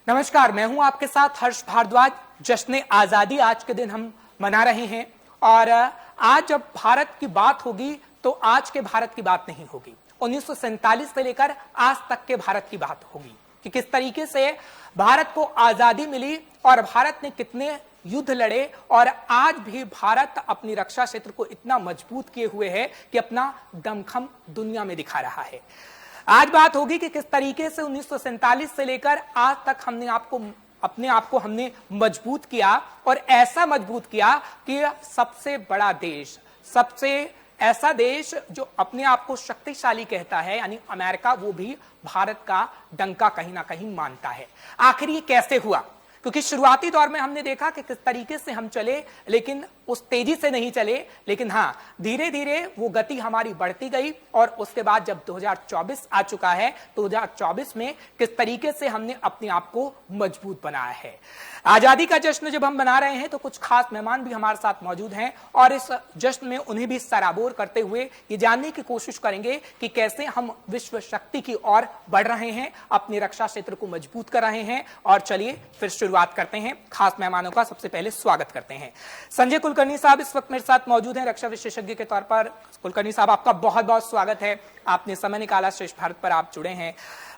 नमस्कार, मैं हूं आपके साथ हर्ष भारद्वाज। जश्न आजादी आज के दिन हम मना रहे हैं और आज जब भारत की बात होगी तो आज के भारत की बात नहीं होगी, 1947 से लेकर आज तक के भारत की बात होगी कि किस तरीके से भारत को आजादी मिली और भारत ने कितने युद्ध लड़े और आज भी भारत अपनी रक्षा क्षेत्र को इतना मजबूत किए हुए है कि अपना दमखम दुनिया में दिखा रहा है। आज बात होगी कि किस तरीके से 1947 से लेकर आज तक अपने आप को हमने मजबूत किया और ऐसा मजबूत किया कि सबसे बड़ा देश, सबसे ऐसा देश जो अपने आप को शक्तिशाली कहता है यानी अमेरिका, वो भी भारत का डंका कहीं ना कहीं मानता है। आखिर ये कैसे हुआ? क्योंकि शुरुआती दौर में हमने देखा कि किस तरीके से हम चले, लेकिन उस तेजी से नहीं चले, लेकिन हाँ धीरे धीरे वो गति हमारी बढ़ती गई और उसके बाद जब 2024 आ चुका है, 2024 में किस तरीके से हमने अपने आप को मजबूत बनाया है। आजादी का जश्न जब हम मना रहे हैं तो कुछ खास मेहमान भी हमारे साथ मौजूद हैं और इस जश्न में उन्हें भी सराबोर करते हुए ये जानने की कोशिश करेंगे कि कैसे हम विश्व शक्ति की ओर बढ़ रहे हैं, अपने रक्षा क्षेत्र को मजबूत कर रहे हैं। और चलिए फिर शुरुआत करते हैं। खास मेहमानों का सबसे पहले स्वागत करते हैं। संजय कुलकर्णी साहब इस वक्त मेरे साथ मौजूद हैं, रक्षा विशेषज्ञ के तौर पर। कुलकर्णी साहब, आपका बहुत बहुत स्वागत है, आपने समय निकाला, श्रेष्ठ भारत पर आप जुड़े हैं।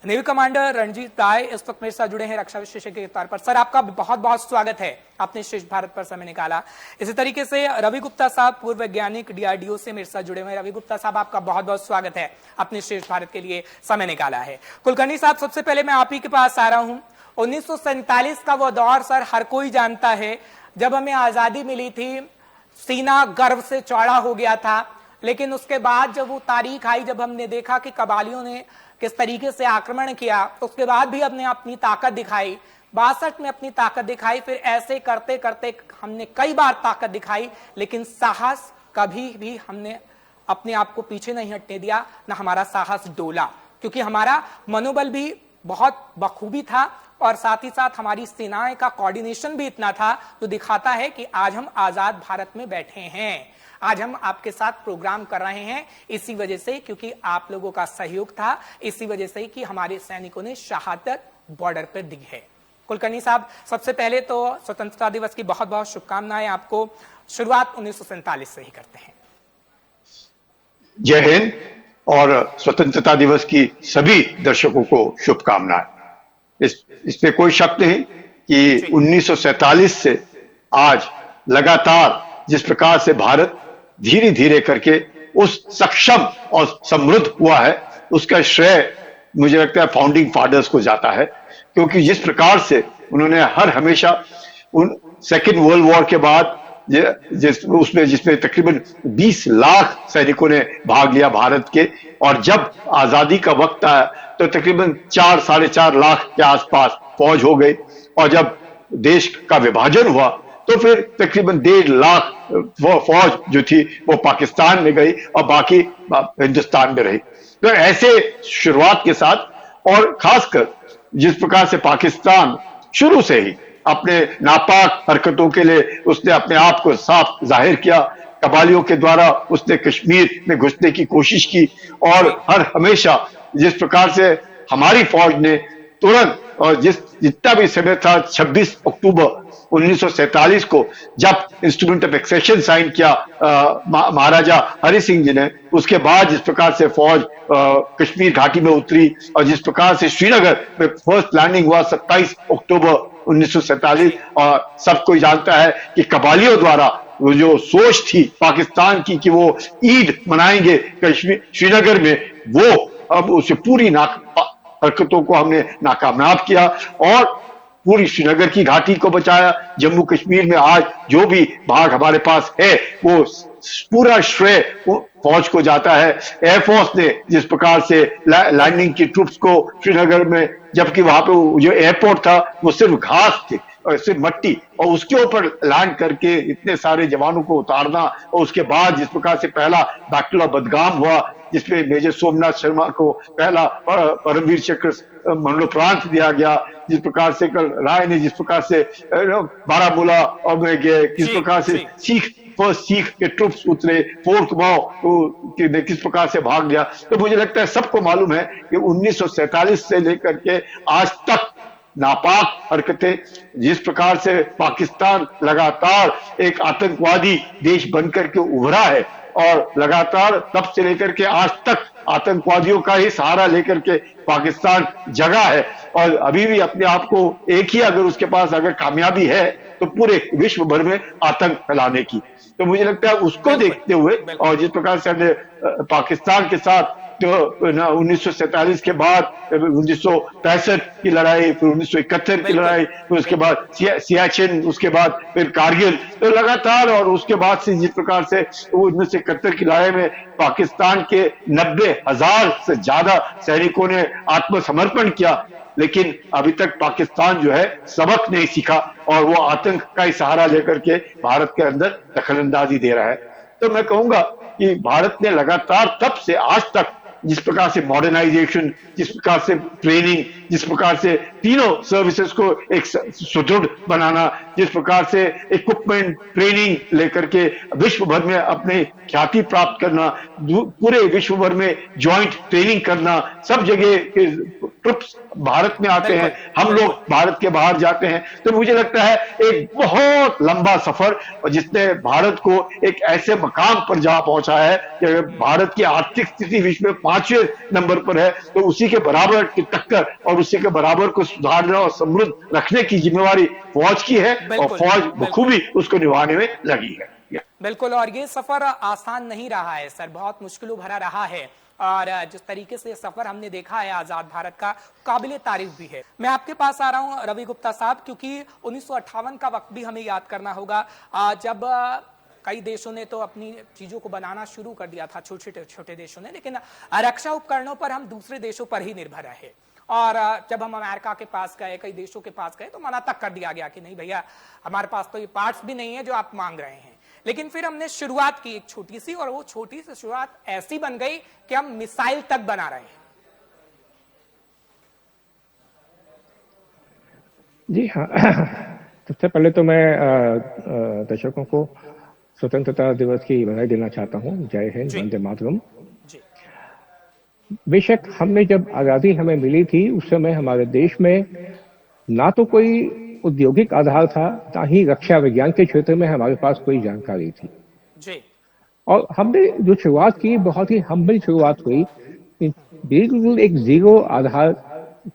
नेवी कमांडर रणजीत राय इस वक्त मेरे साथ जुड़े हैं, रक्षा विशेषज्ञ के तौर पर। सर, आपका बहुत बहुत स्वागत है, आपने श्रेष्ठ भारत पर समय निकाला। इसी तरीके से रवि गुप्ता साहब, पूर्व वैज्ञानिक, डीआरडीओ से मेरे साथ जुड़े हुए हैं। रवि गुप्ता साहब, आपका बहुत बहुत स्वागत है, आपने श्रेष्ठ भारत के लिए समय निकाला है। कुलकर्णी साहब, सबसे पहले मैं आप ही के पास आ रहा हूं। 1947 का वो दौर सर हर कोई जानता है, जब हमें आजादी मिली थी, सीना गर्व से चौड़ा हो गया था। लेकिन उसके बाद जब वो तारीख आई, जब हमने देखा कि कबालियों ने किस तरीके से आक्रमण किया, उसके बाद भी हमने अपनी ताकत दिखाई, 62 में अपनी ताकत दिखाई, फिर ऐसे करते करते हमने कई बार ताकत दिखाई, लेकिन साहस कभी भी हमने अपने आप को पीछे नहीं हटने दिया, ना हमारा साहस डोला, क्योंकि हमारा मनोबल भी बहुत बखूबी था और साथ ही साथ हमारी सेनाएं का कोऑर्डिनेशन भी इतना था जो दिखाता है कि आज हम आजाद भारत में बैठे हैं, आज हम आपके साथ प्रोग्राम कर रहे हैं, इसी वजह से, क्योंकि आप लोगों का सहयोग था, इसी वजह से कि हमारे सैनिकों ने शहादत बॉर्डर पर दी है। कुलकर्णी साहब, सबसे पहले तो स्वतंत्रता दिवस की बहुत बहुत शुभकामनाएं आपको। शुरुआत 1947 से ही करते हैं। जय हिंद और स्वतंत्रता दिवस की सभी दर्शकों को शुभकामनाएं। इसमें कोई शक नहीं कि 1947 से आज लगातार जिस प्रकार से भारत धीरे धीरे करके उस सक्षम और समृद्ध हुआ है, उसका श्रेय मुझे लगता है फाउंडिंग फादर्स को जाता है, क्योंकि जिस प्रकार से उन्होंने हर हमेशा उन सेकेंड वर्ल्ड वॉर के बाद जिसमें तकरीबन 20 लाख सैनिकों ने भाग लिया भारत के, और जब आजादी का वक्त आया तो तकरीबन 4-4.5 लाख के आसपास फौज हो गई, और जब देश का विभाजन हुआ तो फिर तकरीबन 1.5 लाख फौज जो थी वो पाकिस्तान में गई और बाकी हिंदुस्तान में रही। तो ऐसे शुरुआत के साथ, और खासकर जिस प्रकार से पाकिस्तान शुरू से ही अपने नापाक हरकतों के लिए उसने अपने आप को साफ जाहिर किया, कबालियों के द्वारा उसने कश्मीर में घुसने की कोशिश की, और हर हमेशा जिस प्रकार से हमारी फौज ने तुरंत, और जितना भी समय था, 26 अक्टूबर 1947 को जब इंस्ट्रूमेंट ऑफ एक्सेशन साइन किया महाराजा हरि सिंह जी ने, उसके बाद जिस प्रकार से फौज कश्मीर घाटी में उतरी और जिस प्रकार से श्रीनगर में फर्स्ट लैंडिंग हुआ 27 अक्टूबर 1947, और सब कोई जानता है कि कबालियों द्वारा वो जो सोच थी पाकिस्तान की कि वो ईद मनाएंगे कश्मीर श्रीनगर में, वो अब उसे पूरी हरकतों को हमने नाकामयाब किया और पूरी श्रीनगर की घाटी को बचाया। जम्मू कश्मीर में आज जो भी भाग हमारे पास है वो पूरा श्रेय फौज को जाता है। एयरफोर्स ने जिस प्रकार से लैंडिंग की ट्रूप्स को श्रीनगर में, जबकि वहां पे जो एयरपोर्ट था वो सिर्फ घास थे और सिर्फ मट्टी, और उसके ऊपर लैंड करके इतने सारे जवानों को उतारना, और उसके बाद जिस प्रकार से पहला बैटल ऑफ बडगाम हुआ जिसमें मेजर सोमनाथ शर्मा को पहला परमवीर चक्र मरणोपरांत दिया गया, जिस प्रकार से कल राय ने जिस प्रकार से बारामूला और में गए, किस प्रकार से सीख के ट्रूप्स उतरे, फोर्ट कुमाऊं किस प्रकार से भाग गया। तो मुझे लगता है सबको मालूम है कि 1947 से लेकर के आज तक नापाक हरकतें, जिस प्रकार से पाकिस्तान लगातार एक आतंकवादी देश बनकर के उभरा है और लगातार तब से लेकर के आज तक आतंकवादियों का ही सहारा लेकर के पाकिस्तान जगा है और अभी भी अपने आप को एक ही अगर उसके पास अगर कामयाबी है तो पूरे विश्व भर में आतंक फैलाने की। तो मुझे लगता है उसको देखते हुए और जिस प्रकार से हमने पाकिस्तान के साथ तो 1947 के बाद 1965 की लड़ाई, फिर 1971 की लड़ाई, फिर उसके बाद सियाचिन, उसके बाद फिर कारगिल, तो लगातार और उसके बाद से जिस प्रकार से 1971 की लड़ाई में पाकिस्तान के 90,000 से ज्यादा सैनिकों ने आत्मसमर्पण किया, लेकिन अभी तक पाकिस्तान जो है सबक नहीं सीखा और वो आतंक का ही सहारा लेकर के भारत के अंदर दखलंदाजी दे रहा है। तो मैं कहूंगा कि भारत ने लगातार तब से आज तक जिस प्रकार से मॉडर्नाइजेशन, जिस प्रकार से ट्रेनिंग, जिस प्रकार से तीनों सर्विसेज को एक सुदृढ़ बनाना, जिस प्रकार से इक्विपमेंट ट्रेनिंग लेकर के विश्व भर में अपने ख्याति प्राप्त करना, पूरे विश्व भर में ज्वाइंट ट्रेनिंग करना, सब जगह के ट्रुप्स भारत में आते हैं, हम लोग भारत के बाहर जाते हैं। तो मुझे लगता है एक बहुत लंबा सफर और जिसने भारत को एक ऐसे मकाम पर जा पहुंचा है कि भारत की आर्थिक स्थिति विश्व में 5वें नंबर पर है, तो उसी के बराबर की टक्कर और उसी के बराबर को सुधारने और समृद्ध रखने की जिम्मेवारी फौज की है और फौज बखूबी उसको निभाने में लगी है। बिल्कुल, और ये सफर आसान नहीं रहा है सर, बहुत मुश्किलों भरा रहा है और जिस तरीके से सफर हमने देखा है आजाद भारत का, काबिले तारीफ भी है। मैं आपके पास आ रहा हूं रवि गुप्ता साहब, क्योंकि 1958 का वक्त भी हमें याद करना होगा, जब कई देशों ने तो अपनी चीजों को बनाना शुरू कर दिया था, छोटे छोटे देशों ने, लेकिन रक्षा उपकरणों पर हम दूसरे देशों पर ही निर्भर रहे। और जब हम अमेरिका के पास गए, कई देशों के पास गए, तो मना तक कर दिया गया कि नहीं भैया, हमारे पास तो ये पार्ट्स भी नहीं है जो आप मांग रहे हैं। लेकिन फिर हमने शुरुआत की एक छोटी सी, और वो छोटी सी शुरुआत ऐसी बन गई कि हम मिसाइल तक बना रहे हैं। जी हाँ, सबसे पहले तो मैं दर्शकों को स्वतंत्रता दिवस की बधाई देना चाहता हूँ। जय हिंद, वंदे मातरम। बेशक हमने जब आज़ादी हमें मिली थी उस समय हमारे देश में ना तो कोई औद्योगिक आधार था, ना ही रक्षा विज्ञान के क्षेत्र में हमारे पास कोई जानकारी थी जी। और हमने जो शुरुआत की बहुत ही हम्बल शुरुआत हुई, बिल्कुल एक जीरो आधार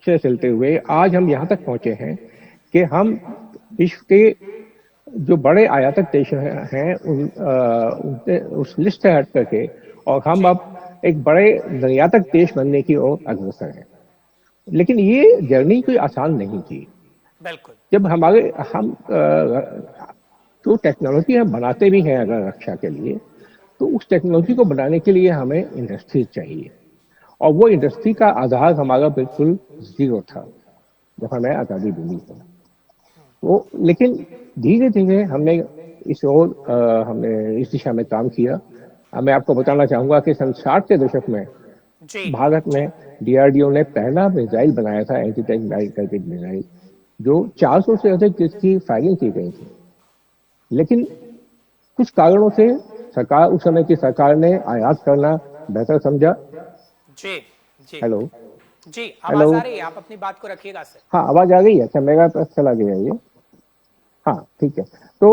से चलते हुए आज हम यहाँ तक पहुंचे हैं कि हम विश्व के जो बड़े आयातक देश हैं उस लिस्ट से हट करके और हम अब एक बड़े निर्यातक देश बनने की ओर अग्रसर हैं। लेकिन ये जर्नी कोई आसान नहीं थी। बिल्कुल, जब हम जो टेक्नोलॉजी हम बनाते भी हैं अगर रक्षा के लिए, तो उस टेक्नोलॉजी को बनाने के लिए हमें इंडस्ट्री चाहिए और वो इंडस्ट्री का आधार हमारा बिल्कुल जीरो था जब हमें आज़ादी मिली थी। वो लेकिन धीरे धीरे हमने हमने इस दिशा में काम किया। मैं आपको बताना चाहूंगा कि सन 60 के दशक में भारत में DRDO ने पहला मिसाइल बनाया था, एंटी टैंक मिसाइल, जो 400 से अधिक जिसकी फायरिंग की गई थी। लेकिन कुछ कारणों से सरकार, उस समय की सरकार ने आयात करना बेहतर समझा। जी जी, हेलो जी, आवाज आ रही है, आप अपनी बात को रखिएगा सर। हाँ, आवाज आ गई है? अच्छा, मेरा पास चला गया ये। हाँ, ठीक है। तो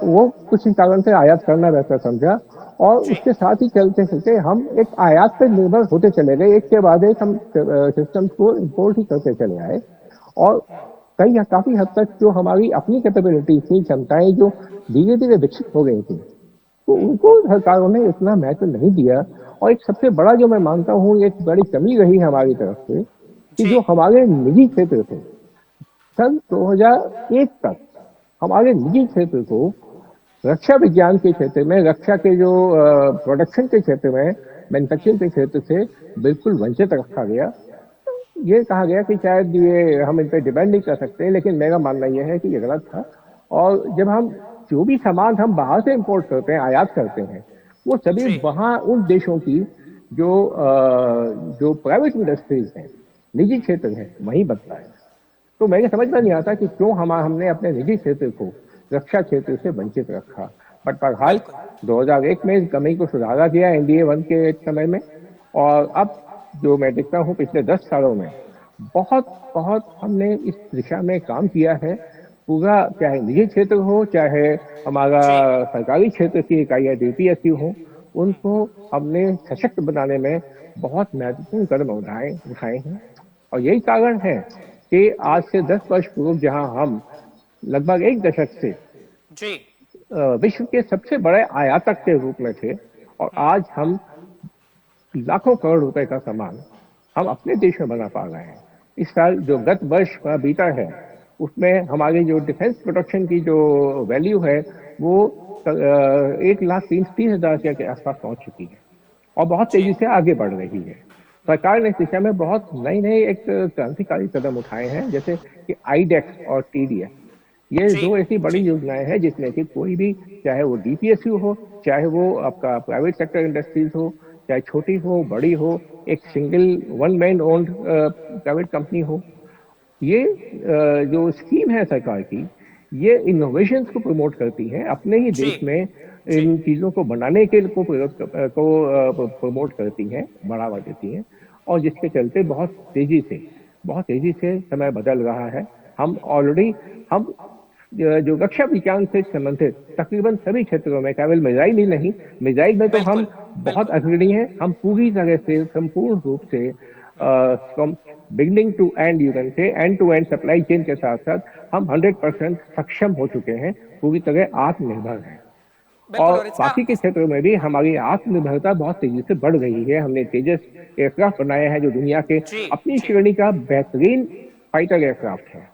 वो कुछ कारण से आयात करना बेहतर समझा और उसके साथ ही चलते चलते हम एक आयात पर निर्भर होते चले गए। एक के बाद एक हम सिस्टम को इम्पोर्ट ही करते चले आए और काफी हद तक जो हमारी अपनी कैपेबिलिटी थी, क्षमताएं जो धीरे धीरे विकसित हो गई थी, तो उनको सरकारों ने इतना महत्व नहीं दिया। और एक सबसे बड़ा जो मैं मानता हूँ एक बड़ी कमी रही हमारी तरफ से कि जो हमारे निजी क्षेत्र थे, सन 2001 तक हमारे निजी क्षेत्र को रक्षा विज्ञान के क्षेत्र में, रक्षा के जो प्रोडक्शन के क्षेत्र में, मैन्युफैक्चरिंग के क्षेत्र से बिल्कुल वंचित रखा गया। ये कहा गया कि शायद ये हम इन पर डिपेंड नहीं कर सकते, लेकिन मेरा मानना यह है कि ये गलत था। और जब हम जो भी सामान हम बाहर से इंपोर्ट करते हैं, आयात करते हैं, वो सभी वहाँ उन देशों की जो प्राइवेट इंडस्ट्रीज हैं, निजी क्षेत्र हैं, वहीं बनता है। तो मेरे समझ में नहीं आता कि क्यों हमने अपने निजी क्षेत्र को रक्षा क्षेत्र से वंचित रखा। बट बहरहाल 2001 में इस कमी को सुधारा गया NDA 1 के समय में, और अब जो मैं देखता हूँ पिछले 10 सालों में बहुत बहुत हमने इस दिशा में काम किया है। पूरा, चाहे निजी क्षेत्र हो, चाहे हमारा जी। सरकारी क्षेत्र की इकाइयां डीपीएसयू हो, उनको हमने सशक्त बनाने में बहुत महत्वपूर्ण कदम उठाए हैं। और यही कारण है कि आज से 10 वर्ष पूर्व जहां हम लगभग एक दशक से जी। विश्व के सबसे बड़े आयातक के रूप में थे, और आज हम लाखों करोड़ रुपए का सामान हम अपने देश में बना पा रहे हैं। इस साल जो गत वर्ष का बीता है, उसमें हमारी जो डिफेंस प्रोडक्शन की जो वैल्यू है वो 1,30,30,000 के आसपास पहुंच चुकी है और बहुत जी। तेजी से आगे बढ़ रही है। सरकार ने इस दिशा में बहुत नई नई एक क्रांतिकारी कदम उठाए हैं, जैसे कि आईडेक्स और टीडीएस। ये जी। दो ऐसी बड़ी जी। योजनाएं हैं जिसमें कि कोई भी, चाहे वो डीपीएसयू हो, चाहे वो आपका प्राइवेट सेक्टर इंडस्ट्रीज हो, चाहे छोटी हो बड़ी हो, एक single one man owned private company हो, ये जो स्कीम है सरकार की, ये इनोवेशन को प्रमोट करती है, अपने ही जी। देश में जी। इन चीजों को बनाने के को प्रमोट करती है, बढ़ावा देती है। और जिसके चलते बहुत तेजी से समय बदल रहा है। हम ऑलरेडी, हम जो रक्षा विज्ञान से संबंधित तकरीबन सभी क्षेत्रों में, केवल मिसाइल ही नहीं, मिसाइल में तो हम बिल्कुल। बहुत बिल्कुल। अग्रणी हैं। हम पूरी तरह से संपूर्ण रूप से from beginning to end, you can say end to end supply chain के साथ साथ हम 100% सक्षम हो चुके हैं, पूरी तरह आत्मनिर्भर हैं। बिल्कुल। और और इसका बाकी के क्षेत्रों में भी हमारी आत्मनिर्भरता बहुत तेजी से बढ़ रही है। हमने तेजस एयरक्राफ्ट बनाया है जो दुनिया के जी। अपनी जी। श्रेणी का बेहतरीन फाइटर एयरक्राफ्ट है।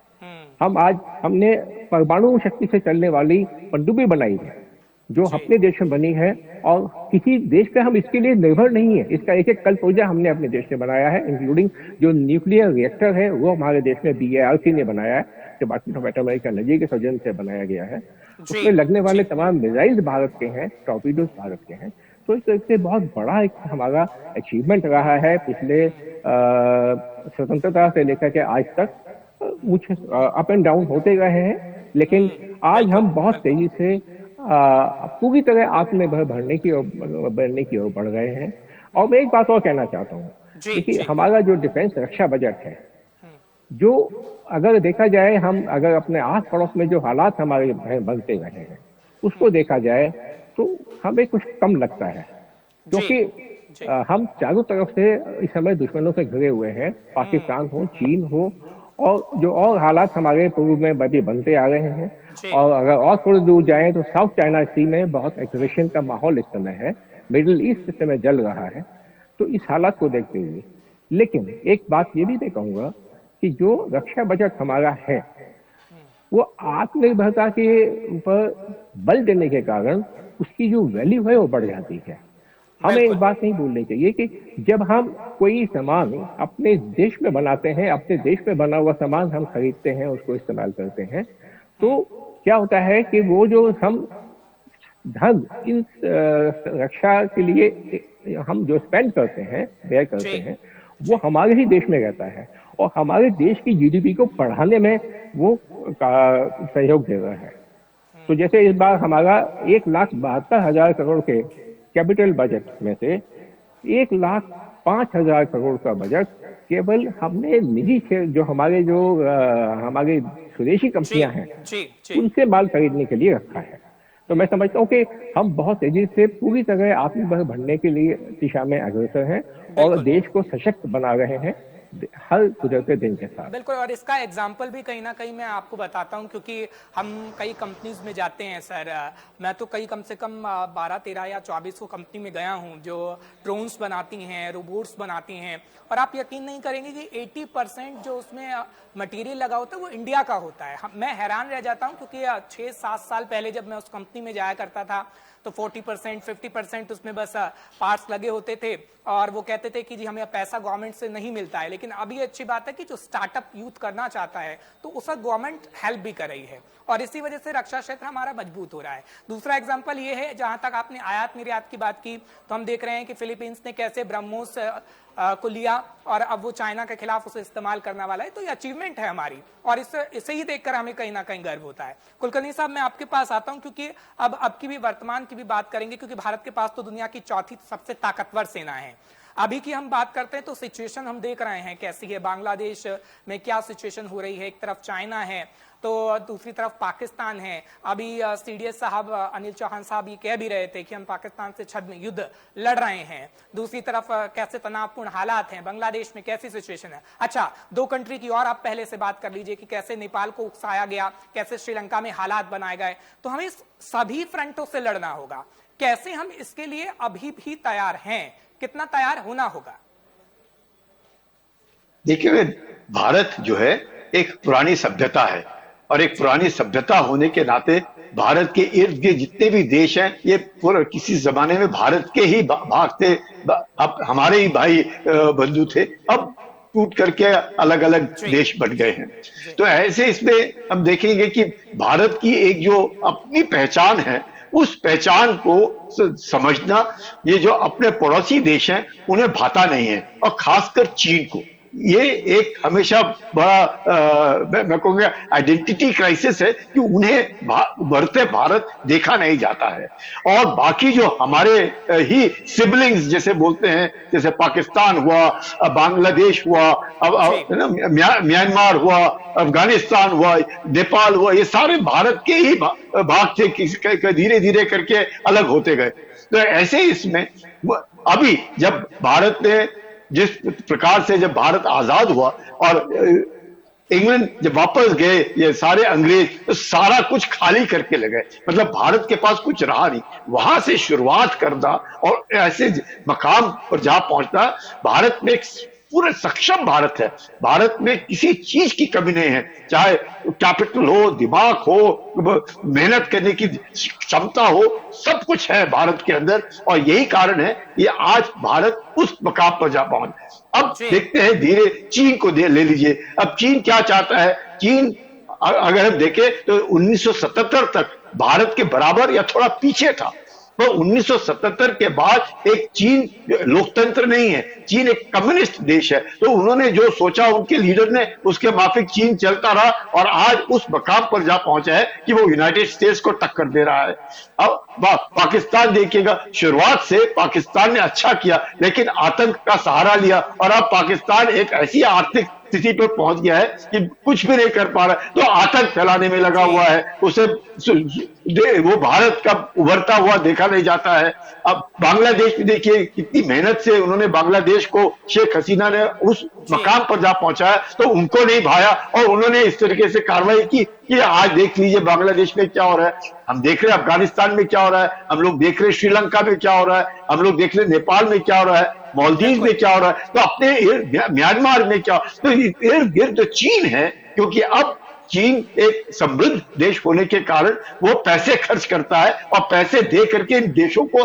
हमने परमाणु शक्ति से चलने वाली पनडुब्बी बनाई है जो जी। अपने देश में बनी है, और किसी देश पे हम इसके लिए निर्भर नहीं है। इसका एक एक कल पुर्जा हमने अपने देश में बनाया है, इंक्लूडिंग जो न्यूक्लियर रिएक्टर है वो हमारे देश में बीएआरसी ने बनाया है, डिपार्टमेंट ऑफ एटॉमिक एनर्जी के सौजन्य से बनाया गया है। जी। उसमें लगने वाले जी। तमाम मिसाइल्स भारत के हैं, टॉर्पीडोज भारत के हैं। तो इस तरह से बहुत बड़ा एक हमारा अचीवमेंट रहा है पिछले स्वतंत्रता से लेकर के आज तक। कुछ अप एंड डाउन होते रहे हैं, लेकिन आज हम बहुत तेजी से पूरी तरह आत्मनिर्भर बनने की ओर बढ़ रहे हैं। और मैं एक बात और कहना चाहता हूँ, जी। देखिए जी। हमारा जो डिफेंस रक्षा बजट है, जो अगर देखा जाए, हम अगर अपने आस पड़ोस में जो हालात हमारे बनते रहे हैं उसको देखा जाए तो हमें कुछ कम लगता है, क्योंकि जी। हम चारों तरफ से इस समय दुश्मनों से घिरे हुए हैं, पाकिस्तान हो, चीन हो, और जो और हालात हमारे पूर्व में भी बनते आ रहे हैं। जी। और अगर और थोड़ी दूर जाएं तो साउथ चाइना सी में बहुत एग्रेशन का माहौल इस समय है, मिडिल ईस्ट इस समय जल रहा है। तो इस हालात को देखते हुए, लेकिन एक बात ये भी मैं कहूंगा कि जो रक्षा बजट हमारा है वो आत्मनिर्भरता के ऊपर बल देने के कारण उसकी जो वैल्यू है वो बढ़ जाती है। हमें एक बिल्कुल। बात नहीं भूलनी चाहिए कि जब हम कोई सामान अपने देश में बनाते हैं, अपने देश में बना हुआ सामान हम खरीदते हैं, उसको इस्तेमाल करते हैं, तो क्या होता है कि वो जो हम धन इन रक्षा के लिए हम जो स्पेंड करते हैं, व्यय करते जी। हैं, वो हमारे ही देश में रहता है और हमारे देश की जीडीपी को बढ़ाने में वो सहयोग दे रहा है। तो जैसे इस बार हमारा 1,72,000 करोड़ के कैपिटल बजट में से 1,05,000 करोड़ का बजट केवल हमने निजी क्षेत्र, जो हमारे स्वदेशी कंपनियां हैं, जी। जी। उनसे माल खरीदने के लिए रखा है। तो मैं समझता हूँ कि हम बहुत तेजी से पूरी तरह आत्मनिर्भर बनने के लिए दिशा में अग्रसर हैं और बिल्कुल। देश को सशक्त बना रहे हैं हर गुजरते दिन के साथ। बिल्कुल। और इसका एग्जाम्पल भी कहीं ना कहीं मैं आपको बताता हूं, क्योंकि हम कई कंपनीज में जाते हैं सर। मैं तो कम से कम 12, 13 या 24 कंपनी में गया हूं जो ड्रोन्स बनाती हैं, रोबोट्स बनाती हैं, और आप यकीन नहीं करेंगे कि 80% जो उसमें मटेरियल लगा होता है वो इंडिया का होता है। मैं हैरान रह जाता हूं, क्योंकि 6-7 साल पहले जब मैं उस कंपनी में जाया करता था तो 40%, 50% उसमें बस पार्ट्स लगे होते थे, और वो कहते थे कि जी हमें पैसा गवर्नमेंट से नहीं मिलता है। लेकिन अभी अच्छी बात है कि जो स्टार्टअप यूथ करना चाहता है तो उसका गवर्नमेंट हेल्प भी कर रही है, और इसी वजह से रक्षा क्षेत्र हमारा मजबूत हो रहा है। दूसरा एग्जांपल ये है, जहां तक आपने आयात निर्यात की बात की, तो हम देख रहे हैं कि फिलीपींस ने कैसे ब्रह्मोस को लिया और अब वो चाइना के खिलाफ उसे इस्तेमाल करने वाला है। तो ये अचीवमेंट है हमारी, और इसे ही देखकर हमें कहीं ना कहीं गर्व होता है। कुलकर्णी साहब, मैं आपके पास आता हूं, क्योंकि अब की भी वर्तमान की भी बात करेंगे, क्योंकि भारत के पास तो दुनिया की चौथी सबसे ताकतवर सेना है। अभी की हम बात करते हैं तो सिचुएशन हम देख रहे हैं कैसी है, बांग्लादेश में क्या सिचुएशन हो रही है, एक तरफ चाइना है तो दूसरी तरफ पाकिस्तान है। अभी सीडीएस साहब अनिल चौहान साहब ये कह भी रहे थे कि हम पाकिस्तान से छद्म युद्ध लड़ रहे हैं। दूसरी तरफ कैसे तनावपूर्ण हालात हैं, बांग्लादेश में कैसी सिचुएशन है। अच्छा, दो कंट्री की और आप पहले से बात कर लीजिए कि कैसे नेपाल को उकसाया गया, कैसे श्रीलंका में हालात बनाए गए। तो हमें सभी फ्रंटों से लड़ना होगा। कैसे हम इसके लिए अभी भी तैयार हैं, कितना तैयार होना होगा? देखिए, भारत जो है एक पुरानी सभ्यता है और एक पुरानी सभ्यता होने के नाते भारत के इर्द गिर्द जितने भी देश हैं ये पूरा किसी जमाने में भारत के ही भाग थे, अब हमारे ही भाई बंधु थे, अब टूट करके अलग अलग देश बन गए हैं। तो ऐसे इसमें हम देखेंगे कि भारत की एक जो अपनी पहचान है उस पहचान को समझना, ये जो अपने पड़ोसी देश हैं उन्हें भाता नहीं है, और खासकर चीन को। ये एक हमेशा बड़ा मैं कहूंगा आइडेंटिटी क्राइसिस है कि उन्हें बढ़ते भारत देखा नहीं जाता है। और बाकी जो हमारे ही सिबलिंग्स जैसे बोलते हैं, जैसे पाकिस्तान हुआ, बांग्लादेश हुआ, अब म्यांमार हुआ, अफगानिस्तान हुआ, नेपाल हुआ, ये सारे भारत के ही भाग थे, धीरे धीरे करके अलग होते गए। तो ऐसे इसमें अभी जब भारत ने जिस प्रकार से जब भारत आजाद हुआ और इंग्लैंड जब वापस गए ये सारे अंग्रेज, तो सारा कुछ खाली करके लगे, मतलब भारत के पास कुछ रहा नहीं। वहां से शुरुआत करना और ऐसे मकाम पर जा पहुंचना, भारत में एक पूरे सक्षम भारत है। भारत में किसी चीज की कमी नहीं है, चाहे कैपिटल हो, दिमाग हो, मेहनत करने की क्षमता हो, सब कुछ है भारत के अंदर। और यही कारण है ये आज भारत उस मकाम पर जा पहुंचा। अब देखते हैं धीरे चीन को ले लीजिए। अब चीन क्या चाहता है? चीन अगर हम देखें तो 1977 तक भारत के बराबर या थोड़ा पीछे था। तो 1977 के बाद एक चीन लोकतंत्र नहीं है, चीन एक कम्युनिस्ट देश है। तो उन्होंने जो सोचा उनके लीडर ने उसके माफिक चीन चलता रहा और आज उस मकाम पर जा पहुंचा है कि वो यूनाइटेड स्टेट्स को टक्कर दे रहा है। अब पाकिस्तान देखिएगा, शुरुआत से पाकिस्तान ने अच्छा किया लेकिन आतंक का सहारा लिया और अब पाकिस्तान एक ऐसी आर्थिक स्थिति पर पहुंच गया है कि कुछ भी नहीं कर पा रहा है, तो आतंक फैलाने में लगा हुआ है। उसे वो भारत का उभरता हुआ देखा नहीं जाता है। अब बांग्लादेश में देखिए कितनी मेहनत से उन्होंने बांग्लादेश को, शेख हसीना ने उस मकाम पर जा पहुंचाया, तो उनको नहीं भाया और उन्होंने इस तरीके से कार्रवाई की कि आज देख लीजिए बांग्लादेश में क्या हो रहा है, हम देख रहे हैं अफगानिस्तान में क्या हो रहा है, हम लोग देख रहे हैं श्रीलंका में क्या हो रहा है, हम लोग देख रहे हैं नेपाल में क्या हो रहा है, मालदीव में क्या हो रहा है, तो अपने म्यांमार में क्या। तो इर्द गिर्द चीन है, क्योंकि अब चीन एक समृद्ध देश होने के कारण वो पैसे खर्च करता है और पैसे दे करके इन देशों को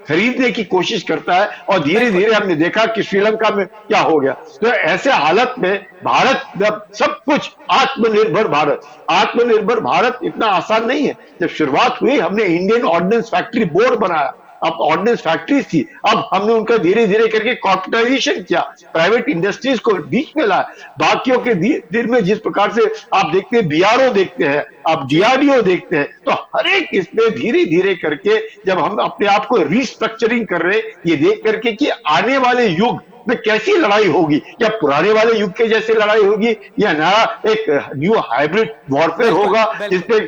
खरीदने की कोशिश करता है। और धीरे धीरे हमने देखा कि श्रीलंका में क्या हो गया। तो ऐसे हालत में भारत जब सब कुछ आत्मनिर्भर भारत इतना आसान नहीं है। जब शुरुआत हुई हमने इंडियन ऑर्डिनेंस फैक्ट्री बोर्ड बनाया, अब ऑर्डिनेंस फैक्ट्रीज थी, अब हमने उनका धीरे धीरे करके कॉर्पोरेटाइजेशन किया, प्राइवेट इंडस्ट्रीज को बीच में लाया। बाकियों के दिन में जिस प्रकार से आप देखते हैं, बीआरओ देखते हैं, आप डीआरडीओ देखते हैं, तो हर एक इसमें धीरे धीरे करके जब हम अपने आप को रिस्ट्रक्चरिंग कर रहे हैं, ये देख करके कि आने वाले युग में कैसी लड़ाई होगी, क्या पुराने वाले युग के जैसे लड़ाई होगी या नया एक न्यू हाइब्रिड वॉरफेयर होगा, जिसपे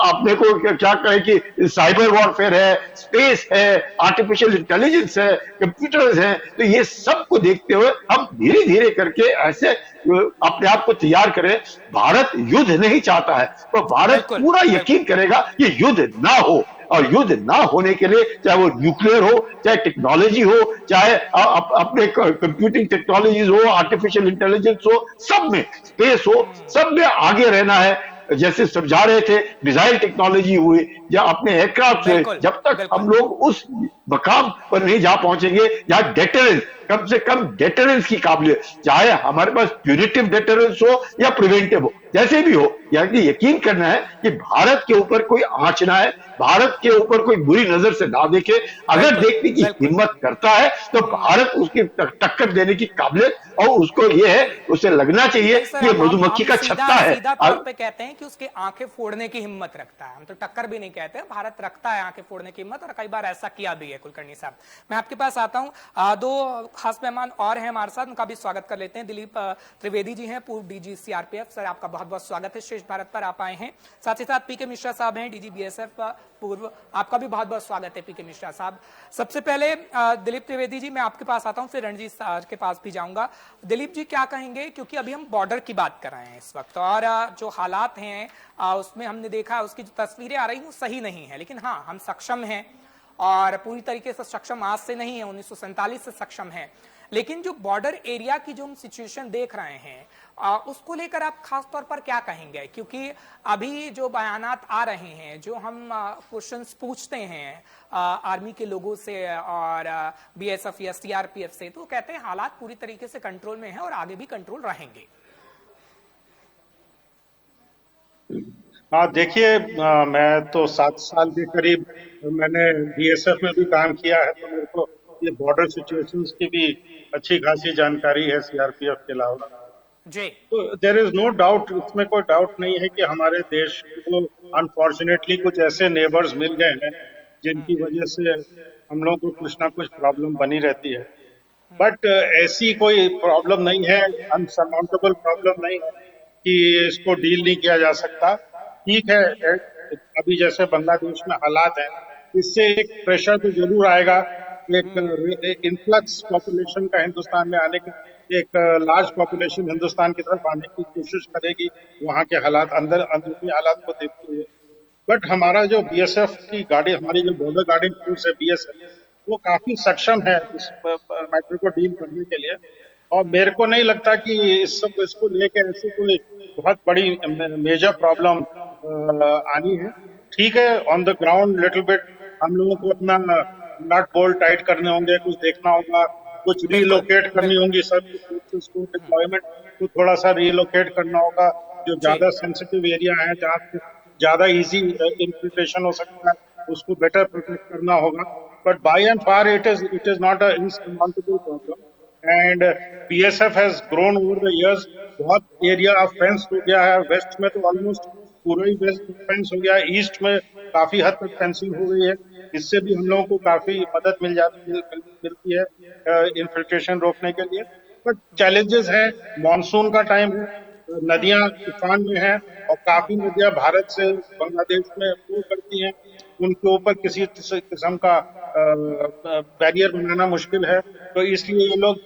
आपने को क्या कहे कि साइबर वॉरफेयर है, स्पेस है, आर्टिफिशियल इंटेलिजेंस है, कंप्यूटर्स हैं। तो ये सब को देखते हुए हम धीरे धीरे करके ऐसे अपने आप को तैयार करें। भारत युद्ध नहीं चाहता है, तो भारत पूरा यकीन करेगा कि युद्ध ना हो, और युद्ध ना होने के लिए चाहे वो न्यूक्लियर हो, चाहे टेक्नोलॉजी हो, चाहे अपने कंप्यूटिंग टेक्नोलॉजीज हो, आर्टिफिशियल इंटेलिजेंस हो, सब में, स्पेस हो, सब में आगे रहना है। जैसे समझा रहे थे मिसाइल टेक्नोलॉजी हुई या अपने एयरक्राफ्ट से, जब तक हम लोग उस मकाम पर नहीं जा पहुंचेंगे जहां डेटरेंस, कम से कम डेटरेंस की काबिलियत, चाहे हमारे पास प्यूरिटिव डेटरेंस हो या प्रिवेंटिव हो, जैसे भी हो, यानी यकीन करना है कि भारत के ऊपर कोई आंच ना है, भारत के ऊपर कोई बुरी नजर से ना देखे। अगर देखने की हिम्मत करता है तो भारत उसकी टक्कर देने की काबिलियत, और उसको ये है, उसे लगना चाहिए कि ये मधुमक्खी का छत्ता है। सीधा तौर पे कहते हैं कि उसके आंखें फोड़ने की हिम्मत रखता है, हम तो टक्कर भी नहीं कहते, भारत रखता है आंखें फोड़ने की हिम्मत, और कई बार ऐसा किया भी है। कुलकर्णी साहब। मैं आपके पास आता हूं, दो खास मेहमान और हैं हमारे साथ, उनका भी स्वागत कर लेते हैं। दिलीप त्रिवेदी जी हैं, पूर्व डीजी सीआरपीएफ, सर आपका बहुत बहुत स्वागत है, श्रेष्ठ भारत पर आप आए हैं। साथ ही साथ पीके मिश्रा साहब हैं, डीजी बीएसएफ पूर्व, आपका भी बहुत बहुत स्वागत है पीके मिश्रा साहब। सबसे पहले दिलीप त्रिवेदी जी, मैं आपके पास आता हूं, फिर रणजीत सर के पास भी जाऊंगा। दिलीप जी, क्या कहेंगे, क्योंकि अभी हम बॉर्डर की बात कर रहे हैं इस वक्त, और जो हालात हैं उसमें हमने देखा उसकी जो तस्वीरें आ रही वो सही नहीं है, लेकिन हाँ, हम सक्षम हैं और पूरी तरीके से सक्षम आज से नहीं है, 1947 से सक्षम है। लेकिन जो बॉर्डर एरिया की जो हम सिचुएशन देख रहे हैं उसको लेकर आप खास तौर पर क्या कहेंगे, क्योंकि अभी जो बयानात आ रहे हैं, जो हम क्वेश्चंस पूछते हैं आर्मी के लोगों से और बीएसएफ या सीआरपीएफ से, तो कहते हैं हालात पूरी तरीके से कंट्रोल में है और आगे भी कंट्रोल रहेंगे। हाँ, देखिए, मैं तो 7 साल के करीब मैंने बीएसएफ में भी काम किया है, तो मेरे को ये बॉर्डर सिचुएशंस की भी अच्छी खासी जानकारी है सीआरपीएफ के अलावा जी। तो देयर इज नो डाउट, इसमें कोई डाउट नहीं है कि हमारे देश को अनफॉर्चुनेटली कुछ ऐसे नेबर्स मिल गए हैं जिनकी वजह से हम लोगों को कुछ ना कुछ प्रॉब्लम बनी रहती है। बट ऐसी कोई प्रॉब्लम नहीं है, अनसरमाउंटेबल प्रॉब्लम नहीं है कि इसको डील नहीं किया जा सकता। ठीक है, अभी जैसे बांग्लादेश में हालात है, इससे एक प्रेशर तो जरूर आएगा, एक इन्फ्लक्स पॉपुलेशन का हिंदुस्तान में आने का, एक लार्ज पॉपुलेशन हिंदुस्तान की तरफ आने की कोशिश करेगी वहाँ के हालात, अंदरूनी हालात को देखते हुए। बट हमारा जो बीएसएफ की गाड़ी, हमारी जो बॉर्डर गार्डिंग फोर्स है बीएसएफ, वो काफी सक्षम है इस मैटर को डील करने के लिए, और मेरे को नहीं लगता कि इसको लेकर ऐसी कोई बहुत बड़ी मेजर प्रॉब्लम आनी है। ठीक है, on the ground little bit हम लोगों को अपना नट बोल्ट टाइट करने होंगे, कुछ देखना होगा, कुछ रीलोकेट करनी होंगी, सब डिप्लॉयमेंट को थोड़ा सा रीलोकेट करना होगा, जो ज्यादा सेंसिटिव एरिया है, जहाँ ज्यादा इजी इन्फिल्ट्रेशन हो सकता है, उसको बेटर प्रोटेक्ट करना होगा। But by and far it is not a insurmountable problem, and BSF has grown over the years. बहुत एरिया अब फेंस हो गया है, वेस्ट में तो ऑलमोस्ट पूरा ही वेस्ट फेंस हो गया है, ईस्ट में काफी हद तक फेंसिंग हो गई है, इससे भी हम लोगों को काफी मदद मिलती है इन्फिल्ट्रेशन रोकने के लिए। बट चैलेंजेस हैं, मानसून का टाइम है, नदियां तूफान में हैं, और काफी नदियां भारत से बांग्लादेश में फ्लो करती हैं, उनके ऊपर किसी किस्म का बैरियर बनाना मुश्किल है, तो इसलिए ये लोग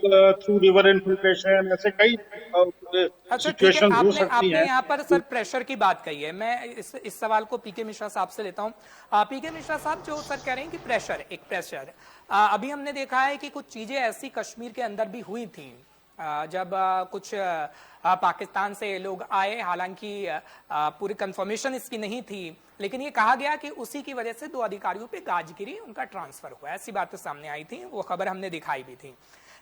थ्रू रिवर इन्फिल्ट्रेशन ऐसे कई अच्छा, ठीक है, सिचुएशन हो सकती आपने हैं। यहाँ पर सर प्रेशर की बात कही है, मैं इस सवाल को पीके मिश्रा साहब से लेता हूँ। पीके मिश्रा साहब, जो सर कह रहे हैं कि प्रेशर, एक प्रेशर, अभी हमने देखा है कि कुछ चीजें ऐसी कश्मीर के अंदर भी हुई थी जब कुछ पाकिस्तान से लोग आए, हालांकि पूरी कंफर्मेशन इसकी नहीं थी, लेकिन ये कहा गया कि उसी की वजह से 2 अधिकारियों पे गाज गिरी, उनका ट्रांसफर हुआ, ऐसी बातें सामने आई थी, वो खबर हमने दिखाई भी थी।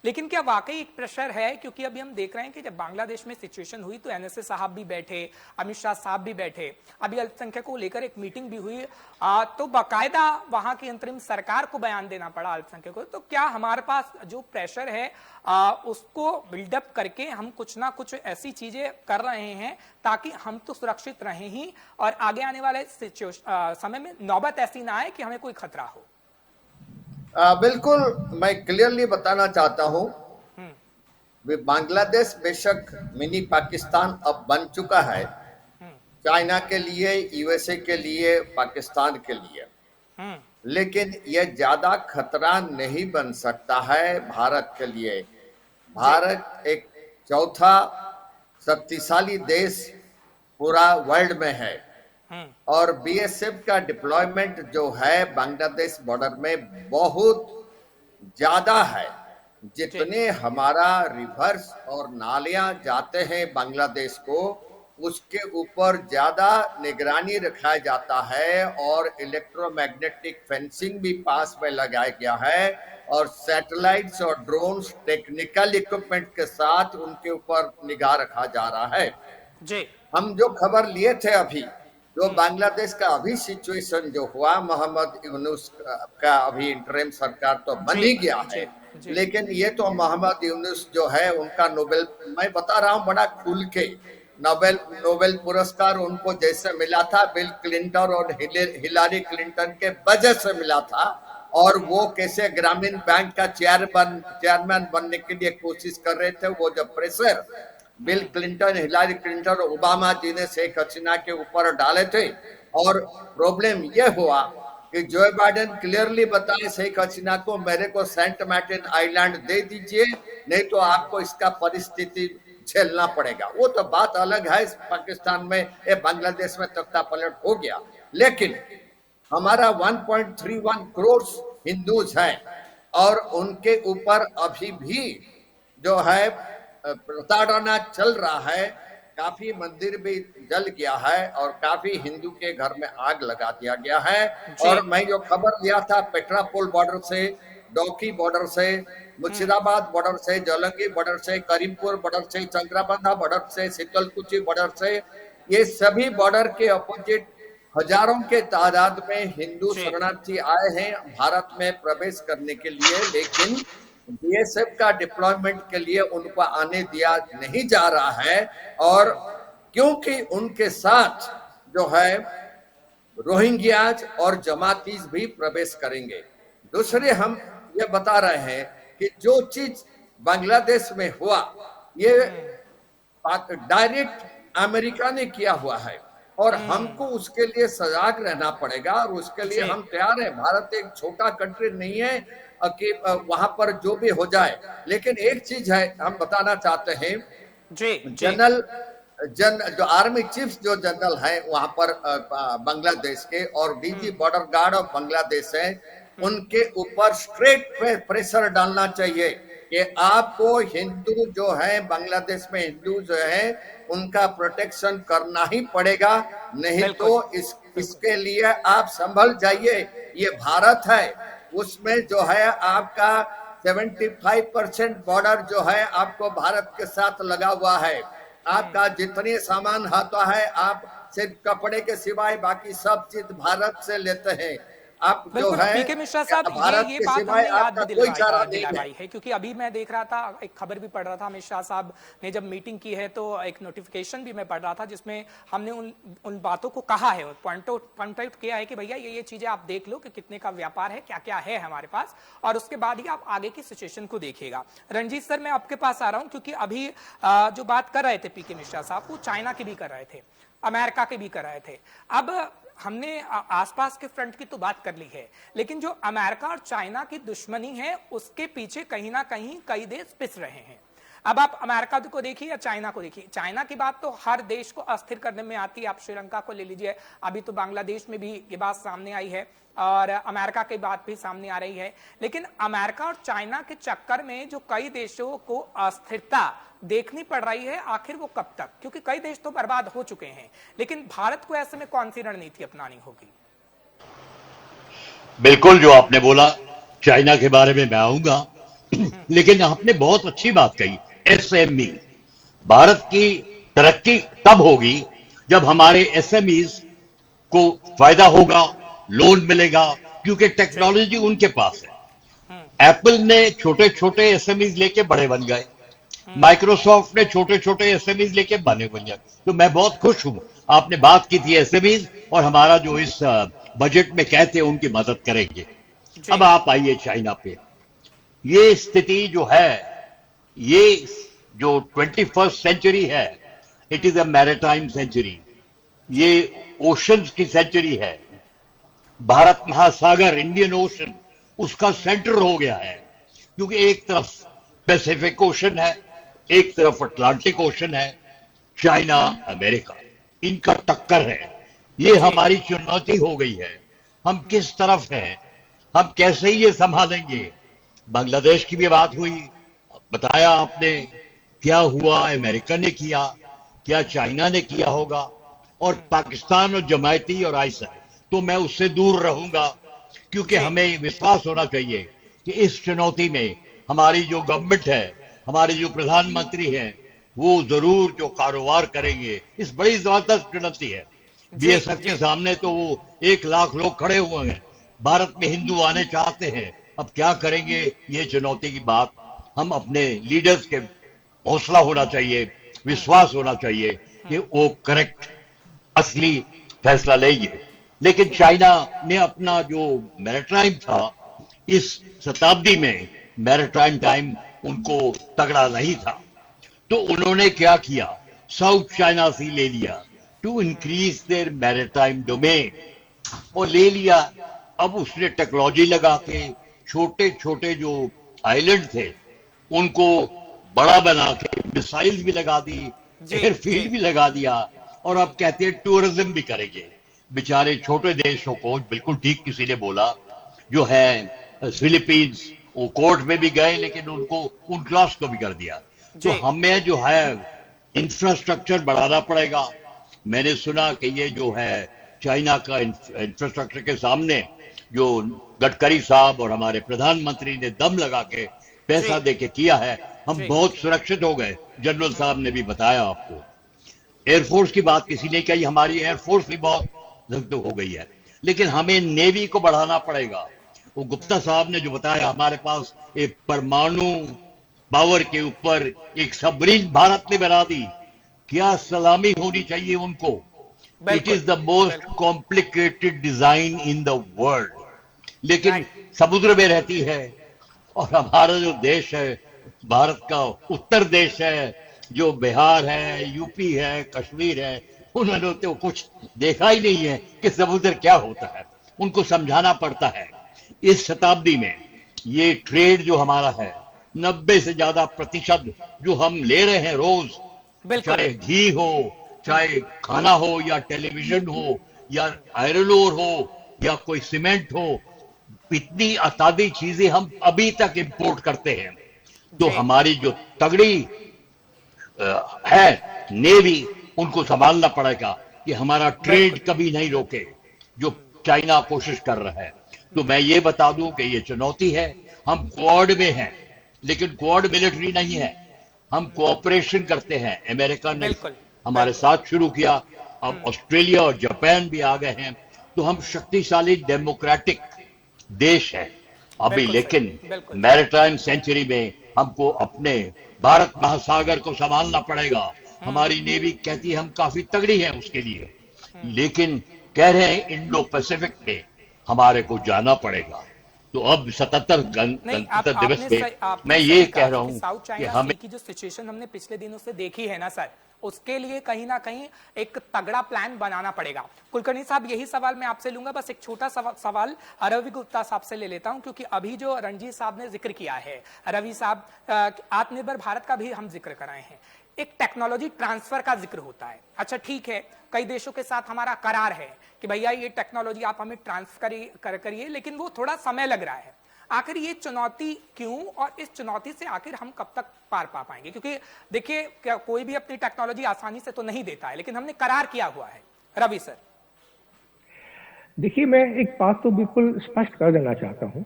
लेकिन क्या वाकई एक प्रेशर है, क्योंकि अभी हम देख रहे हैं कि जब बांग्लादेश में सिचुएशन हुई तो एनएसए साहब भी बैठे, अमित शाह साहब भी बैठे, अभी अल्पसंख्यकों को लेकर एक मीटिंग भी हुई, तो बाकायदा वहां की अंतरिम सरकार को बयान देना पड़ा अल्पसंख्यकों। तो क्या हमारे पास जो प्रेशर है उसको बिल्डअप करके हम कुछ ना कुछ ऐसी चीजें कर रहे हैं ताकि हम तो सुरक्षित रहें ही, और आगे आने वाले समय में नौबत ऐसी ना आए कि हमें कोई खतरा हो? बिल्कुल, मैं क्लियरली बताना चाहता हूं, बांग्लादेश बेशक मिनी पाकिस्तान अब बन चुका है, चाइना के लिए, यूएसए के लिए, पाकिस्तान के लिए, लेकिन यह ज्यादा खतरा नहीं बन सकता है भारत के लिए। भारत एक चौथा शक्तिशाली देश पूरा वर्ल्ड में है, और बीएसएफ का डिप्लॉयमेंट जो है बांग्लादेश बॉर्डर में बहुत ज्यादा है। जितने हमारा रिवर्स और नालियां जाते हैं बांग्लादेश को, उसके ऊपर ज्यादा निगरानी रखा जाता है, और इलेक्ट्रोमैग्नेटिक फेंसिंग भी पास में लगाया गया है, और सैटेलाइट्स और ड्रोन्स टेक्निकल इक्विपमेंट के साथ उनके ऊपर निगाह रखा जा रहा है जी। हम जो खबर लिए थे अभी, जो बांग्लादेश का अभी सिचुएशन जो हुआ, मोहम्मद यूनुस का अभी इंटरिम सरकार तो बन ही गया है, लेकिन ये तो मोहम्मद यूनुस जो है उनका नोबेल, मैं बता रहा हूँ बड़ा खुल के, नोबेल पुरस्कार उनको जैसे मिला था बिल क्लिंटन और हिलारी क्लिंटन के वजह से मिला था, और वो कैसे ग्रामीण बैंक का चेयरमैन बनने के लिए कोशिश कर रहे थे। वो जब pressure bill Clinton, Hilari Clinton और ओबामा जी ने शेख हसीना के ऊपर डाले थे, और प्रॉब्लम यह हुआ कि जो बाइडेन क्लियरली बताए शेख हसीना को, मेरे को सेंट मार्टिन आइलैंड दे दीजिए, नहीं तो आपको इसका परिस्थिति झेलना पड़ेगा। वो तो बात अलग है, पाकिस्तान में ये बांग्लादेश में तख्ता पलट हो गया, लेकिन हमारा 1.31 करोड़ हिंदूज हैं और उनके ऊपर अभी भी जो है प्रताड़ना चल रहा है। काफी मंदिर भी जल गया है और काफी हिंदू के घर में आग लगा दिया गया है। और मैं जो खबर लिया था पेट्रापोल बॉर्डर से, डोकी बॉर्डर से, मुर्शिदाबाद बॉर्डर से, जलंगी बॉर्डर से, करीमपुर बॉर्डर से, चंद्राबंधा बॉर्डर से, शीतलकुची बॉर्डर से, ये सभी बॉर्डर के अपोजिट हजारों के तादाद में हिंदू शरणार्थी आए हैं भारत में प्रवेश करने के लिए, लेकिन बीएसएफ का डिप्लॉयमेंट के लिए उनको आने दिया नहीं जा रहा है। और क्योंकि उनके साथ जो है रोहिंग्याज और जमातीज भी प्रवेश करेंगे। दूसरे हम ये बता रहे हैं कि जो चीज बांग्लादेश में हुआ ये डायरेक्ट अमेरिका ने किया हुआ है और हमको उसके लिए सजग रहना पड़ेगा और उसके लिए हम तैयार हैं। भारत एक छोटा कंट्री नहीं है कि वहां पर जो भी हो जाए, लेकिन एक चीज है हम बताना चाहते हैं, जो आर्मी चीफ जो जनरल है वहां पर बांग्लादेश के और DG border guard of Bangladesh है, उनके ऊपर स्ट्रेट प्रेशर डालना चाहिए कि आपको हिंदू जो है बांग्लादेश में हिंदू जो है उनका प्रोटेक्शन करना ही पड़ेगा, नहीं तो इसके लिए आप संभल जाइए। ये भारत है, उसमें जो है आपका 75% बॉर्डर जो है आपको भारत के साथ लगा हुआ है। आपका जितने सामान आता है आप सिर्फ कपड़े के सिवाय बाकी सब चीज भारत से लेते हैं। आप जो है पीके मिश्रा साहब ये बात हमने याद भी दिलवाई है, क्योंकि अभी मैं देख रहा था, एक खबर भी पढ़ रहा था, अमित शाह साहब ने जब मीटिंग की है तो एक नोटिफिकेशन भी मैं पढ़ रहा था जिसमें हमने उन बातों को कहा है, पॉइंट आउट किया है कि भैया ये चीजें आप देख लो कि कितने का व्यापार है, क्या क्या है हमारे पास, और उसके बाद ही आप आगे की सिचुएशन को देखिएगा। रणजीत सर, मैं आपके पास आ रहा हूं, क्योंकि अभी जो बात कर रहे थे पीके मिश्रा साहब, वो चाइना की भी कर रहे थे, अमेरिका के भी कर रहे थे। अब हमने आसपास के फ्रंट की तो बात कर ली है, लेकिन जो अमेरिका और चाइना की दुश्मनी है उसके पीछे कहीं ना कहीं कई देश पिस रहे हैं। अब आप अमेरिका को देखिए या चाइना को देखिए, चाइना की बात तो हर देश को अस्थिर करने में आती है। आप श्रीलंका को ले लीजिए, अभी तो बांग्लादेश में भी ये बात सामने आई है और अमेरिका की बात भी सामने आ रही है। लेकिन अमेरिका और चाइना के चक्कर में जो कई देशों को अस्थिरता देखनी पड़ रही है, आखिर वो कब तक? क्योंकि कई देश तो बर्बाद हो चुके हैं, लेकिन भारत को ऐसे में कौन सी रणनीति अपनानी होगी? बिल्कुल, जो आपने बोला चाइना के बारे में मैं आऊंगा, लेकिन आपने बहुत अच्छी बात कही। एसएमई, भारत की तरक्की तब होगी जब हमारे एसएमईज को फायदा होगा, लोन मिलेगा, क्योंकि टेक्नोलॉजी उनके पास है। एप्पल ने छोटे छोटे एसएमईज लेके बड़े बन गए, माइक्रोसॉफ्ट ने छोटे छोटे एसएमईज लेके बने बन गए। तो मैं बहुत खुश हूं, आपने बात की थी एसएमईज, और हमारा जो इस बजट में कहते हैं उनकी मदद करेंगे। अब आप आइए चाइना पे। ये स्थिति जो है, ये जो 21st सेंचुरी है, it is a maritime century, ये ओशंस की सेंचुरी है। भारत महासागर, इंडियन ओशन, उसका सेंटर हो गया है, क्योंकि एक तरफ पैसिफिक ओशन है, एक तरफ अटलांटिक ओशन है। चाइना, अमेरिका, इनका टक्कर है। ये हमारी चुनौती हो गई है। हम किस तरफ हैं, हम कैसे ये संभालेंगे? बांग्लादेश की भी बात हुई, बताया आपने क्या हुआ, अमेरिका ने किया, क्या चाइना ने किया होगा, और पाकिस्तान और जमायती और आइसा, तो मैं उससे दूर रहूंगा, क्योंकि हमें विश्वास होना चाहिए कि इस चुनौती में हमारी जो गवर्नमेंट है, हमारे जो प्रधानमंत्री हैं, वो जरूर जो कारोबार करेंगे। इस बड़ी जबरदस्त चुनौती है। बीएसएफ के सामने तो वो 1 लाख लोग खड़े हुए हैं, भारत में हिंदू आने चाहते हैं, अब क्या करेंगे? ये चुनौती की बात हम अपने लीडर्स के हौसला होना चाहिए, विश्वास होना चाहिए कि वो करेक्ट असली फैसला लेंगे। लेकिन चाइना ने अपना जो मैरीटाइम था इस शताब्दी में मैरीटाइम टाइम उनको तगड़ा नहीं था, तो उन्होंने क्या किया, साउथ चाइना सी ले लिया to increase their maritime domain, और ले लिया। अब उसने टेक्नोलॉजी लगा के छोटे छोटे जो आइलैंड थे उनको बड़ा बना के मिसाइल भी लगा दी, एयरफील्ड भी लगा दिया, और अब कहते हैं टूरिज्म भी करेंगे। बेचारे छोटे देशों को, बिल्कुल ठीक किसी ने बोला, जो है फिलीपींस, वो कोर्ट में भी गए लेकिन उनको UNCLOS को भी कर दिया। तो हमें जो है इंफ्रास्ट्रक्चर बढ़ाना पड़ेगा। मैंने सुना कि ये जो है चाइना का इंफ्रास्ट्रक्चर के सामने जो गडकरी साहब और हमारे प्रधानमंत्री ने दम लगा के पैसा दे के किया है, हम बहुत सुरक्षित हो गए। जनरल साहब ने भी बताया आपको। एयरफोर्स की बात किसी ने कही, हमारी एयरफोर्स भी बहुत हो गई है, लेकिन हमें नेवी को बढ़ाना पड़ेगा। वो गुप्ता साहब ने जो बताया, हमारे पास एक परमाणु पावर के ऊपर एक सबमरीन भारत ने बना दी, क्या सलामी होनी चाहिए उनको। It is the most complicated design in the world, लेकिन समुद्र में रहती है। और हमारा जो देश है, भारत का उत्तर देश है, जो बिहार है, यूपी है, कश्मीर है, उन्होंने तो कुछ देखा ही नहीं है कि समुद्र क्या होता है। उनको समझाना पड़ता है। इस शताब्दी में ये ट्रेड जो हमारा है, 90 से ज्यादा प्रतिशत जो हम ले रहे हैं रोज, चाहे घी हो, चाहे खाना हो, या टेलीविजन हो, या आयरन ओर हो, या कोई सीमेंट हो, इतनी अतादी चीजें हम अभी तक इंपोर्ट करते हैं। तो हमारी जो तगड़ी है नेवी, उनको संभालना पड़ेगा कि हमारा ट्रेड कभी नहीं रोके, जो चाइना कोशिश कर रहा है। तो मैं ये बता दूं कि ये चुनौती है। हम क्वाड में हैं, लेकिन क्वाड मिलिट्री नहीं है, हम कोऑपरेशन करते हैं। अमेरिका ने हमारे साथ शुरू किया, अब ऑस्ट्रेलिया और जापान भी आ गए हैं। तो हम शक्तिशाली डेमोक्रेटिक देश है अभी, लेकिन मैरीटाइम सेंचुरी में हमको अपने भारत महासागर को संभालना पड़ेगा। हमारी नेवी कहती है हम काफी तगड़ी है उसके लिए, लेकिन कह रहे हैं इंडो पैसिफिक में हमारे को जाना पड़ेगा। तो अब 77 गणतंत्र दिवस पे मैं ये कह रहा हूँ कि हमें की जो सिचुएशन हमने पिछले दिनों से देखी है ना सर, उसके लिए कहीं ना कहीं एक तगड़ा प्लान बनाना पड़ेगा। कुलकर्णी साहब, यही सवाल मैं आपसे लूंगा। बस एक छोटा सवाल रवि गुप्ता साहब से ले लेता हूं, क्योंकि अभी जो रणजीत साहब ने जिक्र किया है, रवि साहब, आत्मनिर्भर भारत का भी हम जिक्र कराए हैं, एक टेक्नोलॉजी ट्रांसफर का जिक्र होता है। अच्छा ठीक है, कई देशों के साथ हमारा करार है कि भैया ये टेक्नोलॉजी आप हमें ट्रांसफर करिए, लेकिन वो थोड़ा समय लग रहा है। आखिर ये चुनौती क्यों, और इस चुनौती से आखिर हम कब तक पार पा पाएंगे? क्योंकि देखिए, कोई भी अपनी टेक्नोलॉजी आसानी से तो नहीं देता है, लेकिन हमने करार किया हुआ है। रवि सर, देखिए, मैं एक बात तो बिल्कुल स्पष्ट कर देना चाहता हूं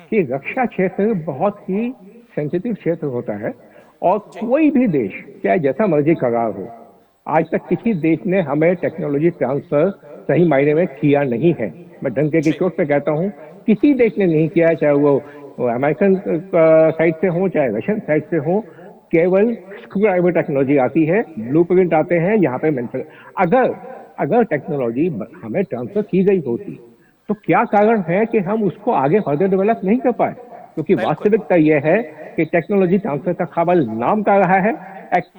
कि रक्षा क्षेत्र बहुत ही सेंसिटिव क्षेत्र होता है, और कोई भी देश चाहे जैसा मर्जी करार हो, आज तक किसी देश ने हमें टेक्नोलॉजी ट्रांसफर सही मायने में किया नहीं है। मैं डंके की चोट पे कहता हूं, किसी देश ने नहीं किया, चाहे वो अमेरिकन साइड से हो, चाहे रशियन साइड से हो। केवल स्क्रू ड्राइवर टेक्नोलॉजी आती है, ब्लूप्रिंट आते हैं, यहाँ पे अगर टेक्नोलॉजी हमें ट्रांसफर की गई होती तो क्या कारण है कि हम उसको आगे फर्दर डेवलप नहीं कर पाए? क्योंकि वास्तविकता यह है कि टेक्नोलॉजी ट्रांसफर का केवल नाम का रहा है,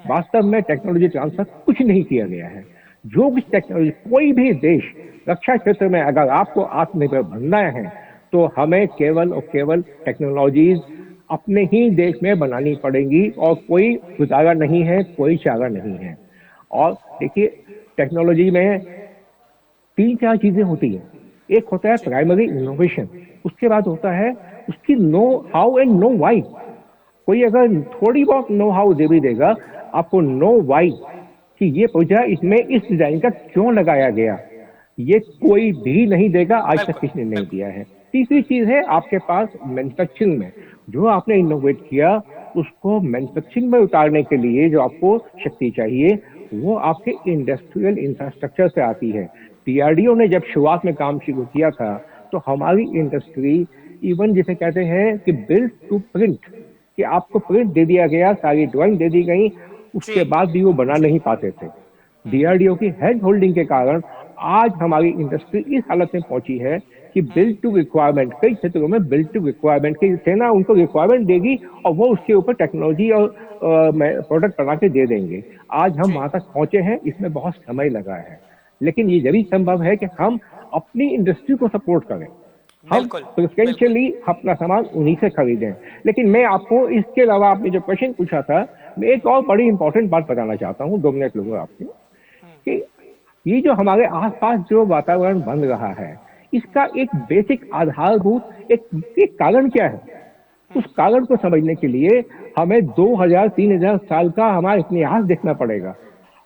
वास्तव में टेक्नोलॉजी ट्रांसफर कुछ नहीं किया गया है। जो भी टेक्नोलॉजी, कोई भी देश रक्षा क्षेत्र में अगर आपको आत्मनिर्भर बनना है, तो हमें केवल और केवल टेक्नोलॉजीज अपने ही देश में बनानी पड़ेंगी, और कोई गुजारा नहीं है, कोई चारा नहीं है। और देखिए, टेक्नोलॉजी में 3-4 चीजें होती हैं। एक होता है प्राइमरी इनोवेशन, उसके बाद होता है उसकी know how and know why. कोई अगर थोड़ी बहुत नो हाउ दे भी देगा, आपको नो वाई कि ये पूछा इसमें इस डिजाइन का क्यों लगाया गया, ये कोई भी नहीं देगा, आज तक किसी ने नहीं दिया है। तीसरी चीज है आपके पास मैन्युफैक्चरिंग में, जो आपने इनोवेट किया उसको मैन्युफैक्चरिंग में उतारने के लिए जो आपको शक्ति चाहिए, वो आपके इंडस्ट्रियल इंफ्रास्ट्रक्चर से आती है। DRDO ने जब शुरुआत में काम शुरू किया था, तो हमारी इंडस्ट्री, इवन जिसे कहते हैं कि बिल्ड टू प्रिंट, कि आपको प्रिंट दे दिया गया, सारी ड्राइंग दे दी गई, उसके बाद भी वो बना नहीं पाते थे। DRDO की हैंड होल्डिंग के कारण आज हमारी इंडस्ट्री इस हालत में पहुंची है कि बिल्ड टू रिक्वायरमेंट, कई क्षेत्रों में बिल्ड टू रिक्वायरमेंट की सेना उनको रिक्वायरमेंट देगी और वो उसके ऊपर टेक्नोलॉजी और प्रोडक्ट बना के दे देंगे। आज हम वहां तक पहुंचे हैं, इसमें बहुत समय लगा है, लेकिन ये जरूर संभव है कि हम अपनी इंडस्ट्री को सपोर्ट करें, हम प्रेफरेंशियली अपना सामान उन्हीं से खरीदें। लेकिन मैं आपको इसके अलावा, आपने जो क्वेश्चन पूछा था, मैं एक और बड़ी इंपॉर्टेंट बात बताना चाहता हूँ, 2 मिनट लूंगा आपसे, कि ये जो हमारे आसपास जो वातावरण बन रहा है, इसका एक बेसिक आधारभूत एक कारण क्या है? उस कारण को समझने के लिए हमें 2000-3000 साल का हमारा इतिहास देखना पड़ेगा।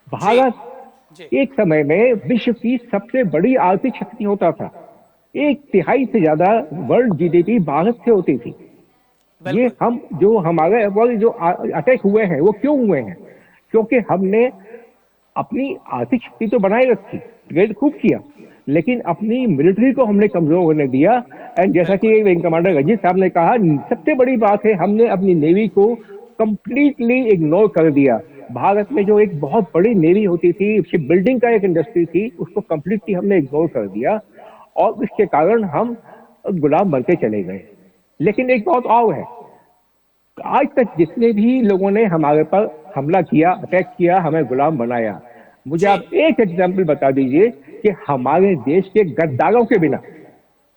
भारत एक समय में विश्व की सबसे बड़ी आर्थिक शक्ति होता था, 1/3 से ज्यादा वर्ल्ड जीडीपी भारत से होती थी। ये हम जो हमारे जो अटैक हुए हैं वो क्यों हुए हैं? क्योंकि हमने अपनी आर्थिक शक्ति तो बनाए रखी, ट्रेड खूब किया, लेकिन अपनी मिलिट्री को हमने कमजोर होने दिया। एंड जैसा कि विंग कमांडर रंजीत साहब ने कहा, सबसे बड़ी बात है हमने अपनी नेवी को कंप्लीटली इग्नोर कर दिया। भारत में जो एक बहुत बड़ी नेवी होती थी, शिप बिल्डिंग का एक इंडस्ट्री थी, उसको कंप्लीटली हमने इग्नोर कर दिया और इसके कारण हम गुलाम बनते चले गए। लेकिन एक बात और है, आज तक जितने भी लोगों ने हमारे पर हमला किया, अटैक किया, हमें गुलाम बनाया, मुझे आप एक एग्जाम्पल बता दीजिए कि हमारे देश के गद्दारों के बिना,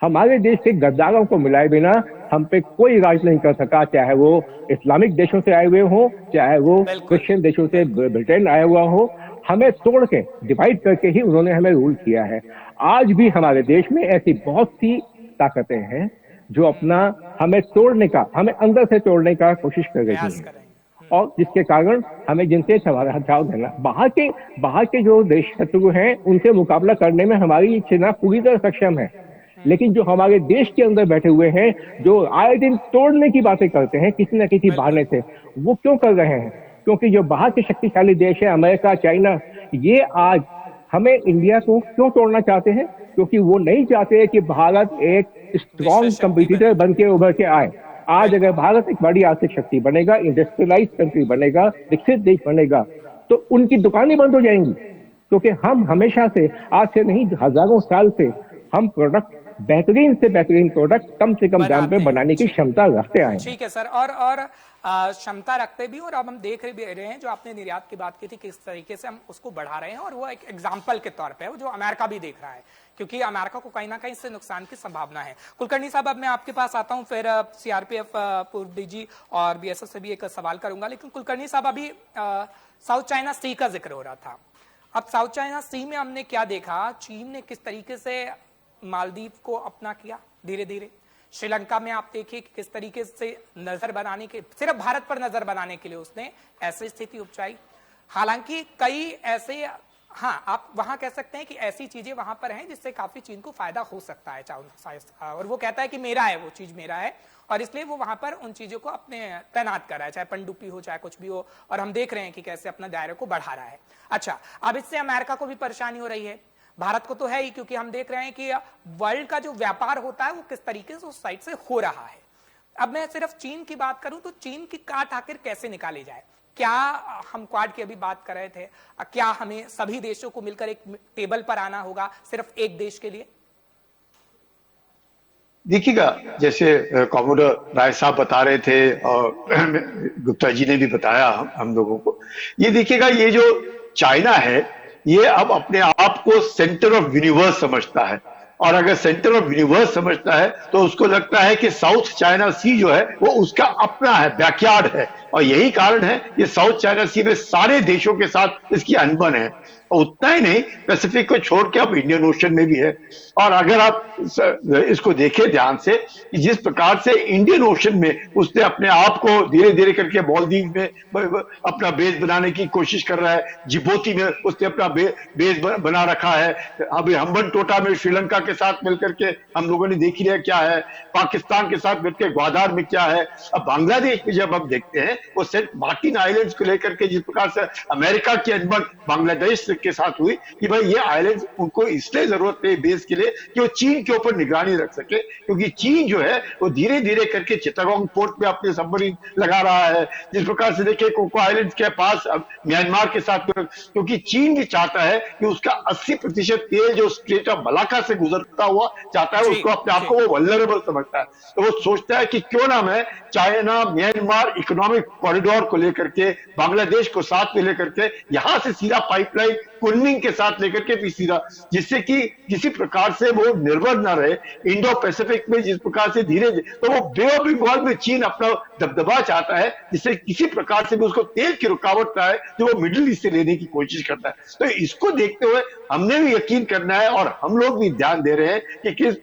हमारे देश के गद्दारों को मिलाए बिना हम पे कोई राज नहीं कर सका, चाहे वो इस्लामिक देशों से आए हुए हो, चाहे वो क्रिश्चियन देशों से ब्रिटेन आया हुआ हो, हमें तोड़ के डिवाइड करके ही उन्होंने हमें रूल किया है। आज भी हमारे देश में ऐसी बहुत सी ताकतें हैं जो अपना हमें तोड़ने का, हमें अंदर से तोड़ने का कोशिश कर रही हैं, और जिसके कारण हमें जिनसे हथियार देना, बाहर के जो देश शत्रु हैं उनसे मुकाबला करने में हमारी सेना पूरी तरह सक्षम है। लेकिन जो हमारे देश के अंदर बैठे हुए हैं, जो आए दिन तोड़ने की बातें करते हैं किसी न किसी बहाने से, वो क्यों कर रहे हैं? क्योंकि जो बाहर के शक्तिशाली देश है, अमेरिका, चाइना, ये आज हमें इंडिया को क्यों तोड़ना चाहते हैं? क्योंकि वो नहीं चाहते कि भारत एक स्ट्रॉन्ग कंपटीटर बन के उभर के आए। आज अगर भारत एक बड़ी आर्थिक शक्ति बनेगा, इंडस्ट्रियलाइज कंट्री बनेगा, विकसित देश बनेगा, तो उनकी दुकानें बंद हो जाएंगी। क्योंकि हम हमेशा से, आज से नहीं हजारों साल से, हम प्रोडक्ट बेहतरीन से बेहतरीन प्रोडक्ट कम से कम दाम पे बनाने की क्षमता रखते आए। ठीक है सर, और क्षमता रखते भी, और अब हम देख रहे हैं जो आपने निर्यात की बात की थी, किस तरीके से हम उसको बढ़ा रहे हैं, और वो एक एग्जाम्पल के तौर पे है जो अमेरिका भी देख रहा है, क्योंकि अमेरिका को कहीं ना कहीं इससे नुकसान की संभावना है। कुलकर्णी साहब, अब मैं आपके पास आता हूं, फिर सीआरपीएफ पूर्व डीजी और बीएसएफ से भी एक सवाल करूंगा। लेकिन कुलकर्णी साहब, अभी साउथ चाइना सी का जिक्र हो रहा था। अब साउथ चाइना सी में हमने क्या देखा, चीन ने किस तरीके से मालदीव को अपना किया धीरे धीरे। श्रीलंका में आप देखिए कि किस तरीके से नजर बनाने के, सिर्फ भारत पर नजर बनाने के लिए उसने ऐसी स्थिति उपजाई। हालांकि कई ऐसे, हाँ, आप वहां कह सकते हैं कि ऐसी चीजें वहां पर हैं जिससे काफी चीन को फायदा हो सकता है, और वो कहता है कि मेरा है, वो चीज मेरा है, और इसलिए वो वहां पर उन चीजों को अपने तैनात कर रहा है, चाहे पनडुब्बी हो, चाहे कुछ भी हो, और हम देख रहे हैं कि कैसे अपना दायरे को बढ़ा रहा है। अच्छा, अब इससे अमेरिका को भी परेशानी हो रही है, भारत को तो है ही, क्योंकि हम देख रहे हैं कि वर्ल्ड का जो व्यापार होता है वो किस तरीके से उस साइड से हो रहा है। अब मैं सिर्फ चीन की बात करूं तो चीन की काट आखिर कैसे निकाली जाए? क्या हम क्वाड की अभी बात कर रहे थे, क्या हमें सभी देशों को मिलकर एक टेबल पर आना होगा सिर्फ एक देश के लिए? देखिएगा, जैसे कॉमोडर राय साहब बता रहे थे और गुप्ता जी ने भी बताया हम लोगों को, ये देखिएगा, ये जो चाइना है ये अब अपने आप को सेंटर ऑफ यूनिवर्स समझता है, और अगर सेंटर ऑफ यूनिवर्स समझता है तो उसको लगता है कि साउथ चाइना सी जो है वो उसका अपना है, बैकयार्ड है, और यही कारण है ये साउथ चाइना सी में सारे देशों के साथ इसकी अनबन है। और उतना ही नहीं, पैसिफिक को छोड़ के अब इंडियन ओशन में भी है। और अगर आप इसको देखें ध्यान से, कि जिस प्रकार से इंडियन ओशन में उसने अपने आप को धीरे धीरे करके मालदीव में अपना बेस बनाने की कोशिश कर रहा है, जिबूती में उसने अपना बेस बना रखा है, अभी हम्बनटोटा में श्रीलंका के साथ मिलकर के हम लोगों ने देख लिया क्या है, पाकिस्तान के साथ मिलकर ग्वादार में क्या है। अब बांग्लादेश में जब हम देखते हैं वो सेंट मार्टिन आइलैंड्स को लेकर के जिस प्रकार से अमेरिका की अनबन बांग्लादेश के साथ हुई कि भाई ये आइलैंड्स उनको इसलिए जरूरत है बेस के लिए कि वो चीन के ऊपर निगरानी रख सके, क्योंकि चीन जो है वो धीरे धीरे करके चिटागोंग पोर्ट पे अपने सबमरीन लगा रहा है। जिस प्रकार से देखिए कोको आइलैंड्स के पास म्यांमार के साथ, क्योंकि चीन भी चाहता है कि उसका 80% तेल जो स्ट्रेट ऑफ मलाक्का से गुजरता हुआ चाहता है, उसको अपने आप को वो वल्नरेबल समझता है। तो वो सोचता है कि क्यों ना मैं चाइना म्यांमार इकोनॉमिक कॉरिडोर को लेकर के बांग्लादेश को साथ में लेकर के यहां से सीधा पाइपलाइन कुनमिंग के साथ लेकर के भी सीधा, जिससे कि किसी प्रकार से वो निर्भर न रहे इंडो पैसिफिक में। जिस प्रकार से धीरे तो वो बे ऑफ बंगाल में चीन अपना दबदबा चाहता है, जिससे किसी प्रकार से भी उसको तेल की रुकावट ना है जो वो मिडिल ईस्ट से लेने की कोशिश करता है। तो इसको देखते हुए हमने भी यकीन करना है और हम लोग भी ध्यान दे रहे हैं कि किस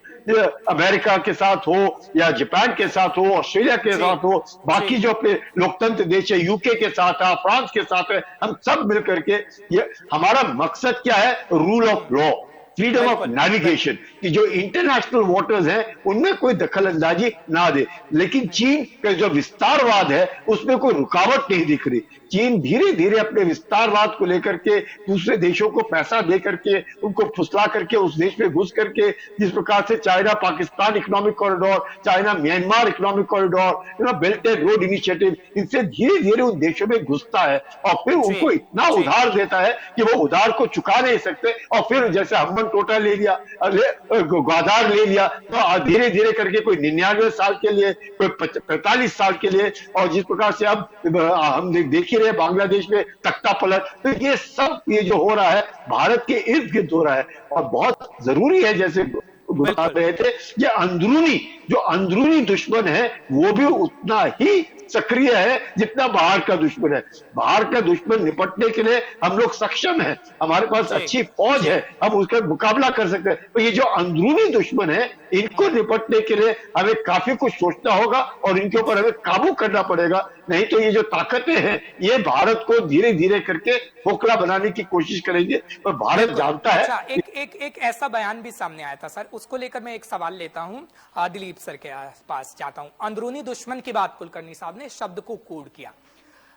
अमेरिका के साथ हो या जापान के साथ हो, ऑस्ट्रेलिया के साथ हो, बाकी जो अपने लोकतंत्र देश है यूके के साथ है, फ्रांस के साथ है, हम सब मिलकर के ये हमारा मकसद क्या है, rule of law, freedom of navigation, कि जो इंटरनेशनल वाटर्स हैं उनमें कोई दखल अंदाजी ना दे। लेकिन चीन का जो विस्तारवाद है उसमें कोई रुकावट नहीं दिख रही। चीन धीरे धीरे अपने विस्तारवाद को लेकर के दूसरे देशों को पैसा दे करके उनको फुसला करके उस देश में घुस करके, जिस प्रकार से China Pakistan economic corridor, China Myanmar economic corridor, belt and road initiative, इनसे धीरे धीरे उन देशों में घुसता है और फिर उनको इतना उधार देता है कि वो उधार को चुका नहीं सकते। और फिर जैसे हम्बन टोटा ले लिया, ग्वादार ले लिया, तो धीरे धीरे करके कोई 99 साल के लिए, कोई 45 साल के लिए, और जिस प्रकार से अब हम देखिए रहे बांग्लादेश में तख्ता पलट, तो ये सब ये जो हो रहा है भारत के इर्द गिर्द हो रहा है। और बहुत जरूरी है, जैसे बता रहे थे, ये अंदरूनी दुश्मन है वो भी उतना ही सक्रिय है जितना बाहर का दुश्मन है। बाहर का दुश्मन निपटने के लिए हम लोग सक्षम हैं, हमारे पास अच्छी फौज है, हम उसका मुकाबला कर सकते हैं। तो ये जो अंदरूनी दुश्मन है इनको निपटने के लिए हमें काफी कुछ सोचना होगा और इनके ऊपर हमें काबू करना पड़ेगा। नहीं तो ये जो ताकतें हैं ये भारत को धीरे धीरे करके खोखला बनाने की कोशिश करेंगे। और भारत जानता है। अच्छा, एक ऐसा बयान भी सामने आया था सर, उसको लेकर मैं एक सवाल लेता हूं, दिलीप सर के पास जाता हूं। अंदरूनी दुश्मन की बात कुलकर्णी साहब ने शब्द को कोड किया।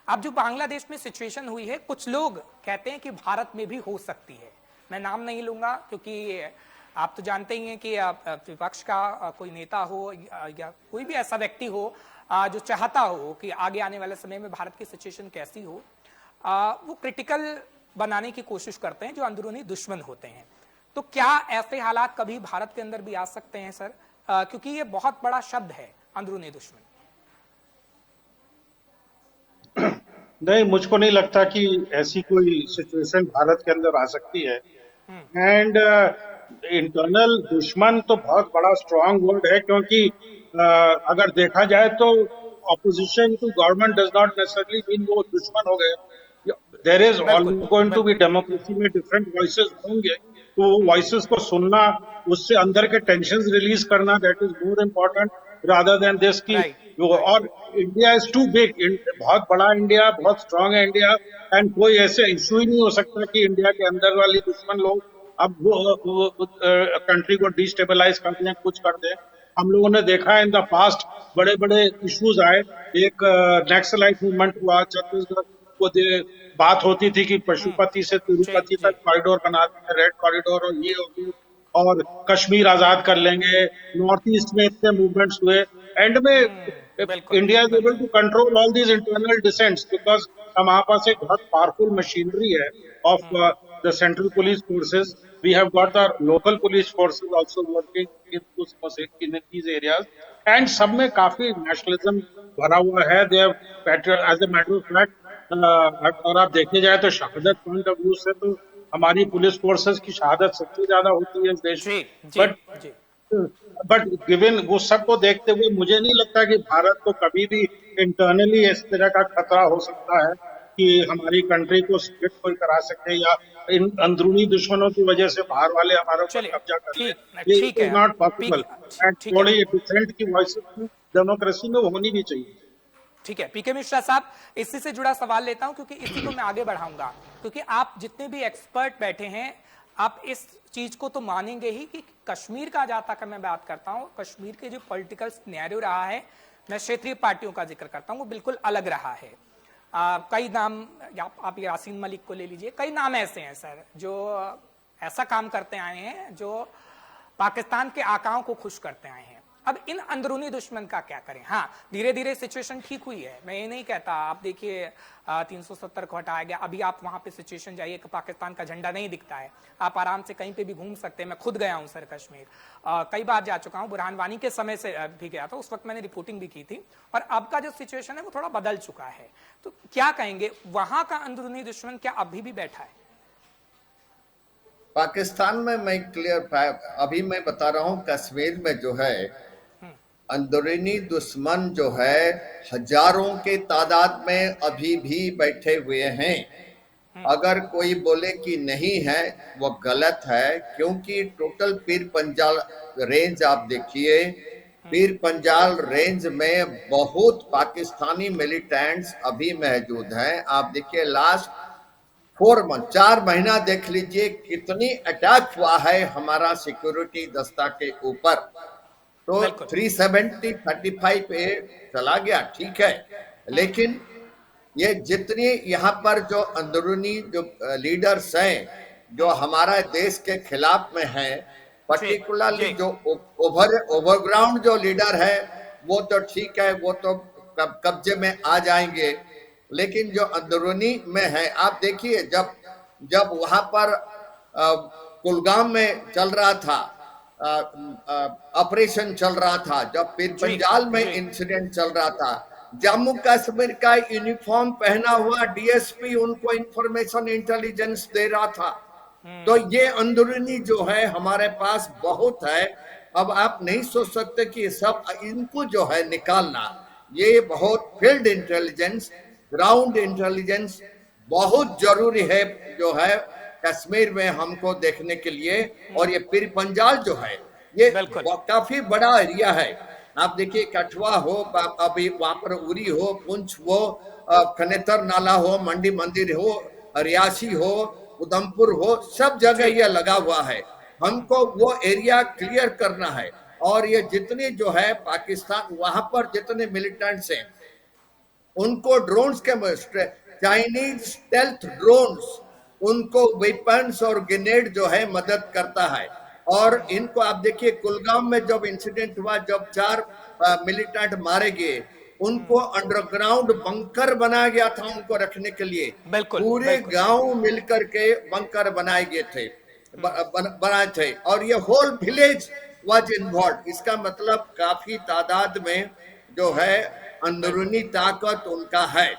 अब जो बांग्लादेश में सिचुएशन हुई है, कुछ लोग कहते हैं कि भारत में भी हो सकती है। मैं नाम नहीं लूंगा क्योंकि आप तो जानते ही हैं कि विपक्ष का कोई नेता हो या कोई भी ऐसा व्यक्ति हो जो चाहता हो कि आगे आने वाले समय में भारत की सिचुएशन कैसी हो, वो क्रिटिकल बनाने की कोशिश करते हैं जो अंदरूनी दुश्मन होते हैं। तो क्या ऐसे हालात कभी भारत के अंदर भी आ सकते हैं सर? क्योंकि ये बहुत बड़ा शब्द है, अंदरूनी दुश्मन। नहीं, मुझको नहीं लगता कि ऐसी कोई सिचुएशन भारत के अंदर आ सकती है। एंड इंटरनल दुश्मन तो बहुत बड़ा स्ट्रांग वर्ड है, क्योंकि अगर देखा जाए तो opposition to government does not necessarily mean वो दुश्मन हो गए। There is always going to be democracy में डिफरेंट वॉइसेस होंगे, तो वॉइसेस को सुनना, उससे अंदर के टेंशंस रिलीज करना, that is more important rather than this की। और इंडिया इज टू बिग, बहुत बड़ा इंडिया, बहुत स्ट्रांग है इंडिया, एंड कोई ऐसे इशू ही नहीं हो सकता कि इंडिया के अंदर वाले दुश्मन लोग अब वो कंट्री को डिस्टेबलाइज कर दें, कुछ कर दें। हम लोगों ने देखा इन द पास्ट बड़े बड़े इश्यूज आए। एक नक्सलाइट मूवमेंट हुआ छत्तीसगढ़ को, बात होती थी कि पशुपति से तिरुपति तक कॉरिडोर बना देंगे, रेड कॉरिडोर, और ये होगी और कश्मीर आजाद कर लेंगे। नॉर्थ ईस्ट में इतने मूवमेंट्स हुए, एंड में India is able to control all these internal dissents because हमारे पास एक बहुत पावरफुल मशीनरी है of the central police forces. We have got the local police forces also working in these areas, and सब में काफी nationalism भरा हुआ है। They have as a matter of fact, और आप देखे जाए तो शहादत पॉइंट ऑफ व्यू से तो हमारी पुलिस फोर्सेस की शहादत सबसे ज्यादा होती है इस देश में। बट गिवन वो सब को देखते हुए मुझे नहीं लगता कि भारत को कभी भी इंटरनली इस तरह का खतरा हो सकता है कि हमारी कंट्री को स्प्लिट कोई करा सके, या इन अंदरूनी दुश्मनों की वजह से बाहर वाले हमारे ऊपर कब्जा कर ले। ये इज नॉट पॉसिबल, एंड थोड़ी डिसेंट की वॉइसेस डेमोक्रेसी में होनी भी चाहिए। ठीक है, पीके मिश्रा साहब, इसी से जुड़ा सवाल लेता हूं क्योंकि इसी को मैं आगे बढ़ाऊंगा, क्योंकि आप जितने भी एक्सपर्ट बैठे हैं आप इस चीज को तो मानेंगे ही कि कश्मीर का जहां तक मैं बात करता हूं, कश्मीर के जो पॉलिटिकल सिनेरियो रहा है मैं क्षेत्रीय पार्टियों का जिक्र करता हूं, वो बिल्कुल अलग रहा है। कई नाम, आप यासीन मलिक को ले लीजिए, कई नाम ऐसे हैं सर जो ऐसा काम करते आए हैं जो पाकिस्तान के आकाओं को खुश करते आए हैं। अब इन अंदरूनी दुश्मन का क्या करें? हाँ, धीरे धीरे सिचुएशन ठीक हुई है, मैं ये नहीं कहता। आप देखिए 370 को हटाया गया, अभी आप वहां पे सिचुएशन जाइए कि पाकिस्तान का झंडा नहीं दिखता है, आप आराम से कहीं पे भी घूम सकते हैं। मैं खुद गया हूं सर कश्मीर, कई बार जा चुका हूं, बुरहान वानी के समय से भी गया था, उस वक्त मैंने रिपोर्टिंग भी की थी। और अब का जो सिचुएशन है वो थोड़ा बदल चुका है। तो क्या कहेंगे, वहां का अंदरूनी दुश्मन क्या अभी भी बैठा है? पाकिस्तान में मैं अभी मैं बता रहा हूं, कश्मीर में जो है अंदरूनी दुश्मन जो है हजारों के तादाद में अभी भी बैठे हुए हैं। अगर कोई बोले कि नहीं है वो गलत है, क्योंकि टोटल पीर पंजाल रेंज आप देखिए, पीर पंजाल रेंज में बहुत पाकिस्तानी मिलिटेंट्स अभी मौजूद हैं। आप देखिए लास्ट 4 महीना देख लीजिए कितनी अटैक हुआ है हमारा सिक्योरिटी दस्ता के ऊपर। तो 370 35 पे चला गया, ठीक है, लेकिन ये जितनी यहाँ पर जो अंदरूनी जो लीडर्स हैं जो हमारा देश के खिलाफ में हैं, पर्टिकुलरली जो ओवरग्राउंड जो लीडर है वो तो ठीक है, वो तो कब्जे में आ जाएंगे, लेकिन जो अंदरूनी में है, आप देखिए जब वहां पर कुलगाम में चल रहा था, ऑपरेशन चल रहा था, जब पीर पंजाल में इंसिडेंट चल रहा था, जम्मू कश्मीर का यूनिफॉर्म पहना हुआ डीएसपी उनको इंफॉर्मेशन इंटेलिजेंस दे रहा था। तो ये अंदरूनी जो है हमारे पास बहुत है। अब आप नहीं सोच सकते कि सब इनको जो है निकालना, ये बहुत फील्ड इंटेलिजेंस, ग्राउंड इंटेलिजेंस बहुत जरूरी है जो है कश्मीर में हमको देखने के लिए। और ये पीर पंजाल जो है ये काफी बड़ा एरिया है। आप देखिए कठुआ हो, अभी वहां पर उरी हो, पुंछ हो, खनेतर नाला हो, मंडी मंदिर हो, रियासी हो, उधमपुर हो, सब जगह ये लगा हुआ है। हमको वो एरिया क्लियर करना है। और ये जितने जो है पाकिस्तान वहां पर जितने मिलिटेंट्स हैं उनको ड्रोन्स के, चाइनीज स्टेल्थ ड्रोन्स, उनको वेपन्स और ग्रेनेड जो है मदद करता है। और इनको आप देखिए कुलगाम में जब इंसिडेंट हुआ, जब 4 मिलिटेंट मारे गए, उनको अंडरग्राउंड बंकर बनाया गया था उनको रखने के लिए। पूरे गांव मिलकर के बंकर बनाए गए थे, बनाए थे, और ये होल विलेज वाज इन्वॉल्व। इसका मतलब काफी तादाद में जो है अंदरूनी ताकत उनका है।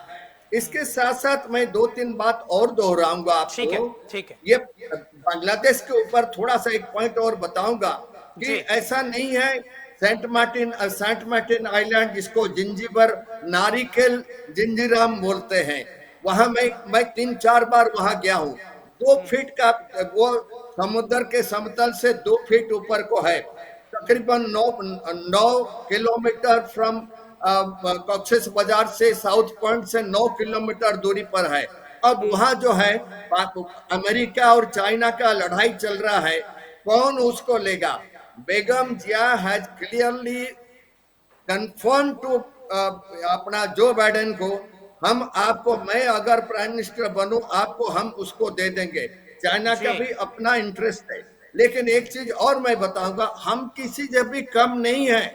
इसके साथ साथ मैं 2-3 बात और दोहराऊंगा आपको। ठीक है। ये बांग्लादेश के ऊपर थोड़ा सा एक पॉइंट और बताऊंगा कि ऐसा नहीं है सेंट मार्टिन आइलैंड, जिसको जिंजीबर नारिकेल जिंजीराम बोलते हैं, वहां मैं 3-4 बार वहां गया हूँ। 2 फीट का वो समुद्र के समतल से 2 फीट ऊपर को है, तकरीबन 9 किलोमीटर फ्रॉम कॉक्सेस बाजार से साउथ पॉइंट से 9 किलोमीटर दूरी पर है। अब वहां जो है अमेरिका और चाइना का लड़ाई चल रहा है, कौन उसको लेगा? बेगम जिया हैज क्लियरली कन्फर्म टू अपना जो बाइडेन को, हम आपको, मैं अगर प्राइम मिनिस्टर बनूं आपको हम उसको दे देंगे। चाइना का भी अपना इंटरेस्ट है, लेकिन एक चीज और मैं बताऊंगा, हम किसी से भी कम नहीं है,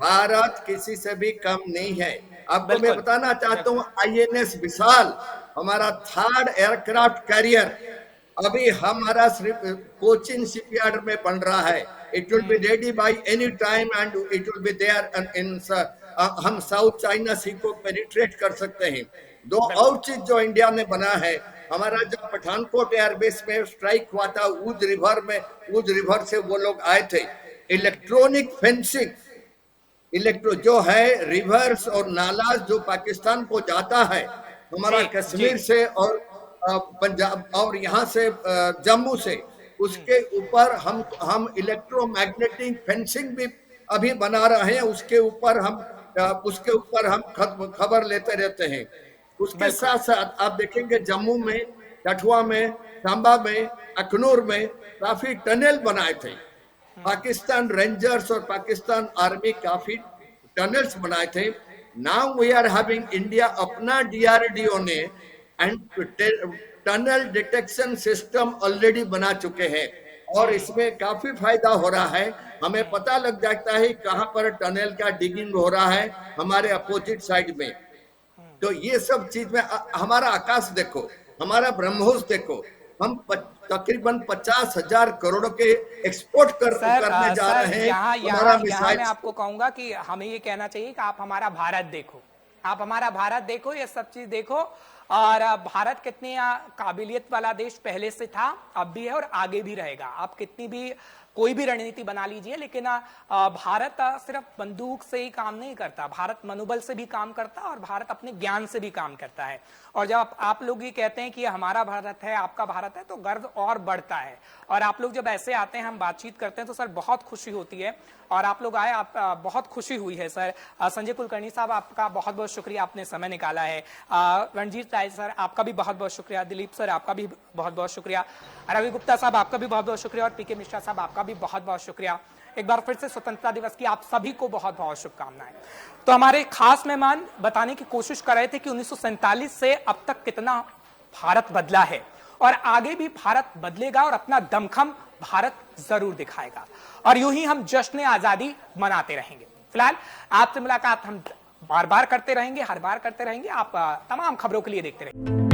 भारत किसी से भी कम नहीं है। आपको मैं बताना चाहता हूँ INS विशाल हमारा 3rd एयरक्राफ्ट कैरियर अभी हमारा कोचिन शिपयार्ड में बन रहा है। It will be ready by any time and it will be there in, हम साउथ चाइना सी को पेनिट्रेट कर सकते हैं। 2 और चीज जो इंडिया ने बना है, हमारा जब पठानकोट एयरबेस में स्ट्राइक हुआ था ऊज रिवर से वो लोग आए थे, इलेक्ट्रॉनिक फेंसिंग, जो है रिवर्स और नाला जो पाकिस्तान को जाता है हमारा कश्मीर से और पंजाब और यहाँ से जम्मू से, उसके ऊपर हम इलेक्ट्रोमैग्नेटिक फेंसिंग भी अभी बना रहे हैं। उसके ऊपर हम खबर लेते रहते हैं। उसके साथ साथ आप देखेंगे जम्मू में, कठुआ में, सांबा में, अखनूर में काफी टनल बनाए थे। पाकिस्तान रेंजर्स और पाकिस्तान आर्मी काफी टनल्स बनाए थे। Now we are having India अपना DRDO ने and tunnel detection system already बना चुके हैं और इसमें काफी फायदा हो रहा है। हमें पता लग जाता है कहां पर टनल का डिगिंग हो रहा है हमारे अपोजिट साइड में। तो ये सब चीज में हमारा आकाश देखो, हमारा ब्रह्मोस देखो, हम तकरीबन 50,000 करोड़ के एक्सपोर्ट करने जा रहे हैं। यहाँ मैं आपको कहूंगा कि हमें ये कहना चाहिए कि आप हमारा भारत देखो, आप हमारा भारत देखो, ये सब चीज देखो। और भारत कितनी काबिलियत वाला देश पहले से था, अब भी है और आगे भी रहेगा। आप कितनी भी कोई भी रणनीति बना लीजिए, लेकिन भारत सिर्फ बंदूक से ही काम नहीं करता, भारत मनोबल से भी काम करता है और भारत अपने ज्ञान से भी काम करता है। और जब आप लोग ये कहते हैं कि हमारा भारत है, आपका भारत है, तो गर्व और बढ़ता है। और आप लोग जब ऐसे आते हैं, हम बातचीत करते हैं, तो सर बहुत खुशी होती है। और आप लोग आए, आप बहुत खुशी हुई है सर। संजय कुलकर्णी साहब, आपका बहुत बहुत शुक्रिया, आपने समय निकाला है। रणजीत राय सर, आपका भी बहुत बहुत शुक्रिया। दिलीप सर, आपका भी बहुत बहुत शुक्रिया। रवि गुप्ता साहब, आपका भी बहुत बहुत शुक्रिया। और पीके मिश्रा साहब, आपका भी बहुत बहुत शुक्रिया। एक बार फिर से स्वतंत्रता दिवस की आप सभी को बहुत बहुत शुभकामनाएं। तो हमारे खास मेहमान बताने की कोशिश कर रहे थे कि 1947 से अब तक कितना भारत बदला है और आगे भी भारत बदलेगा और अपना दमखम भारत जरूर दिखाएगा। और यूं ही हम जश्न आजादी मनाते रहेंगे। फिलहाल आपसे मुलाकात हम बार बार करते रहेंगे, हर बार करते रहेंगे। आप तमाम खबरों के लिए देखते रहेंगे।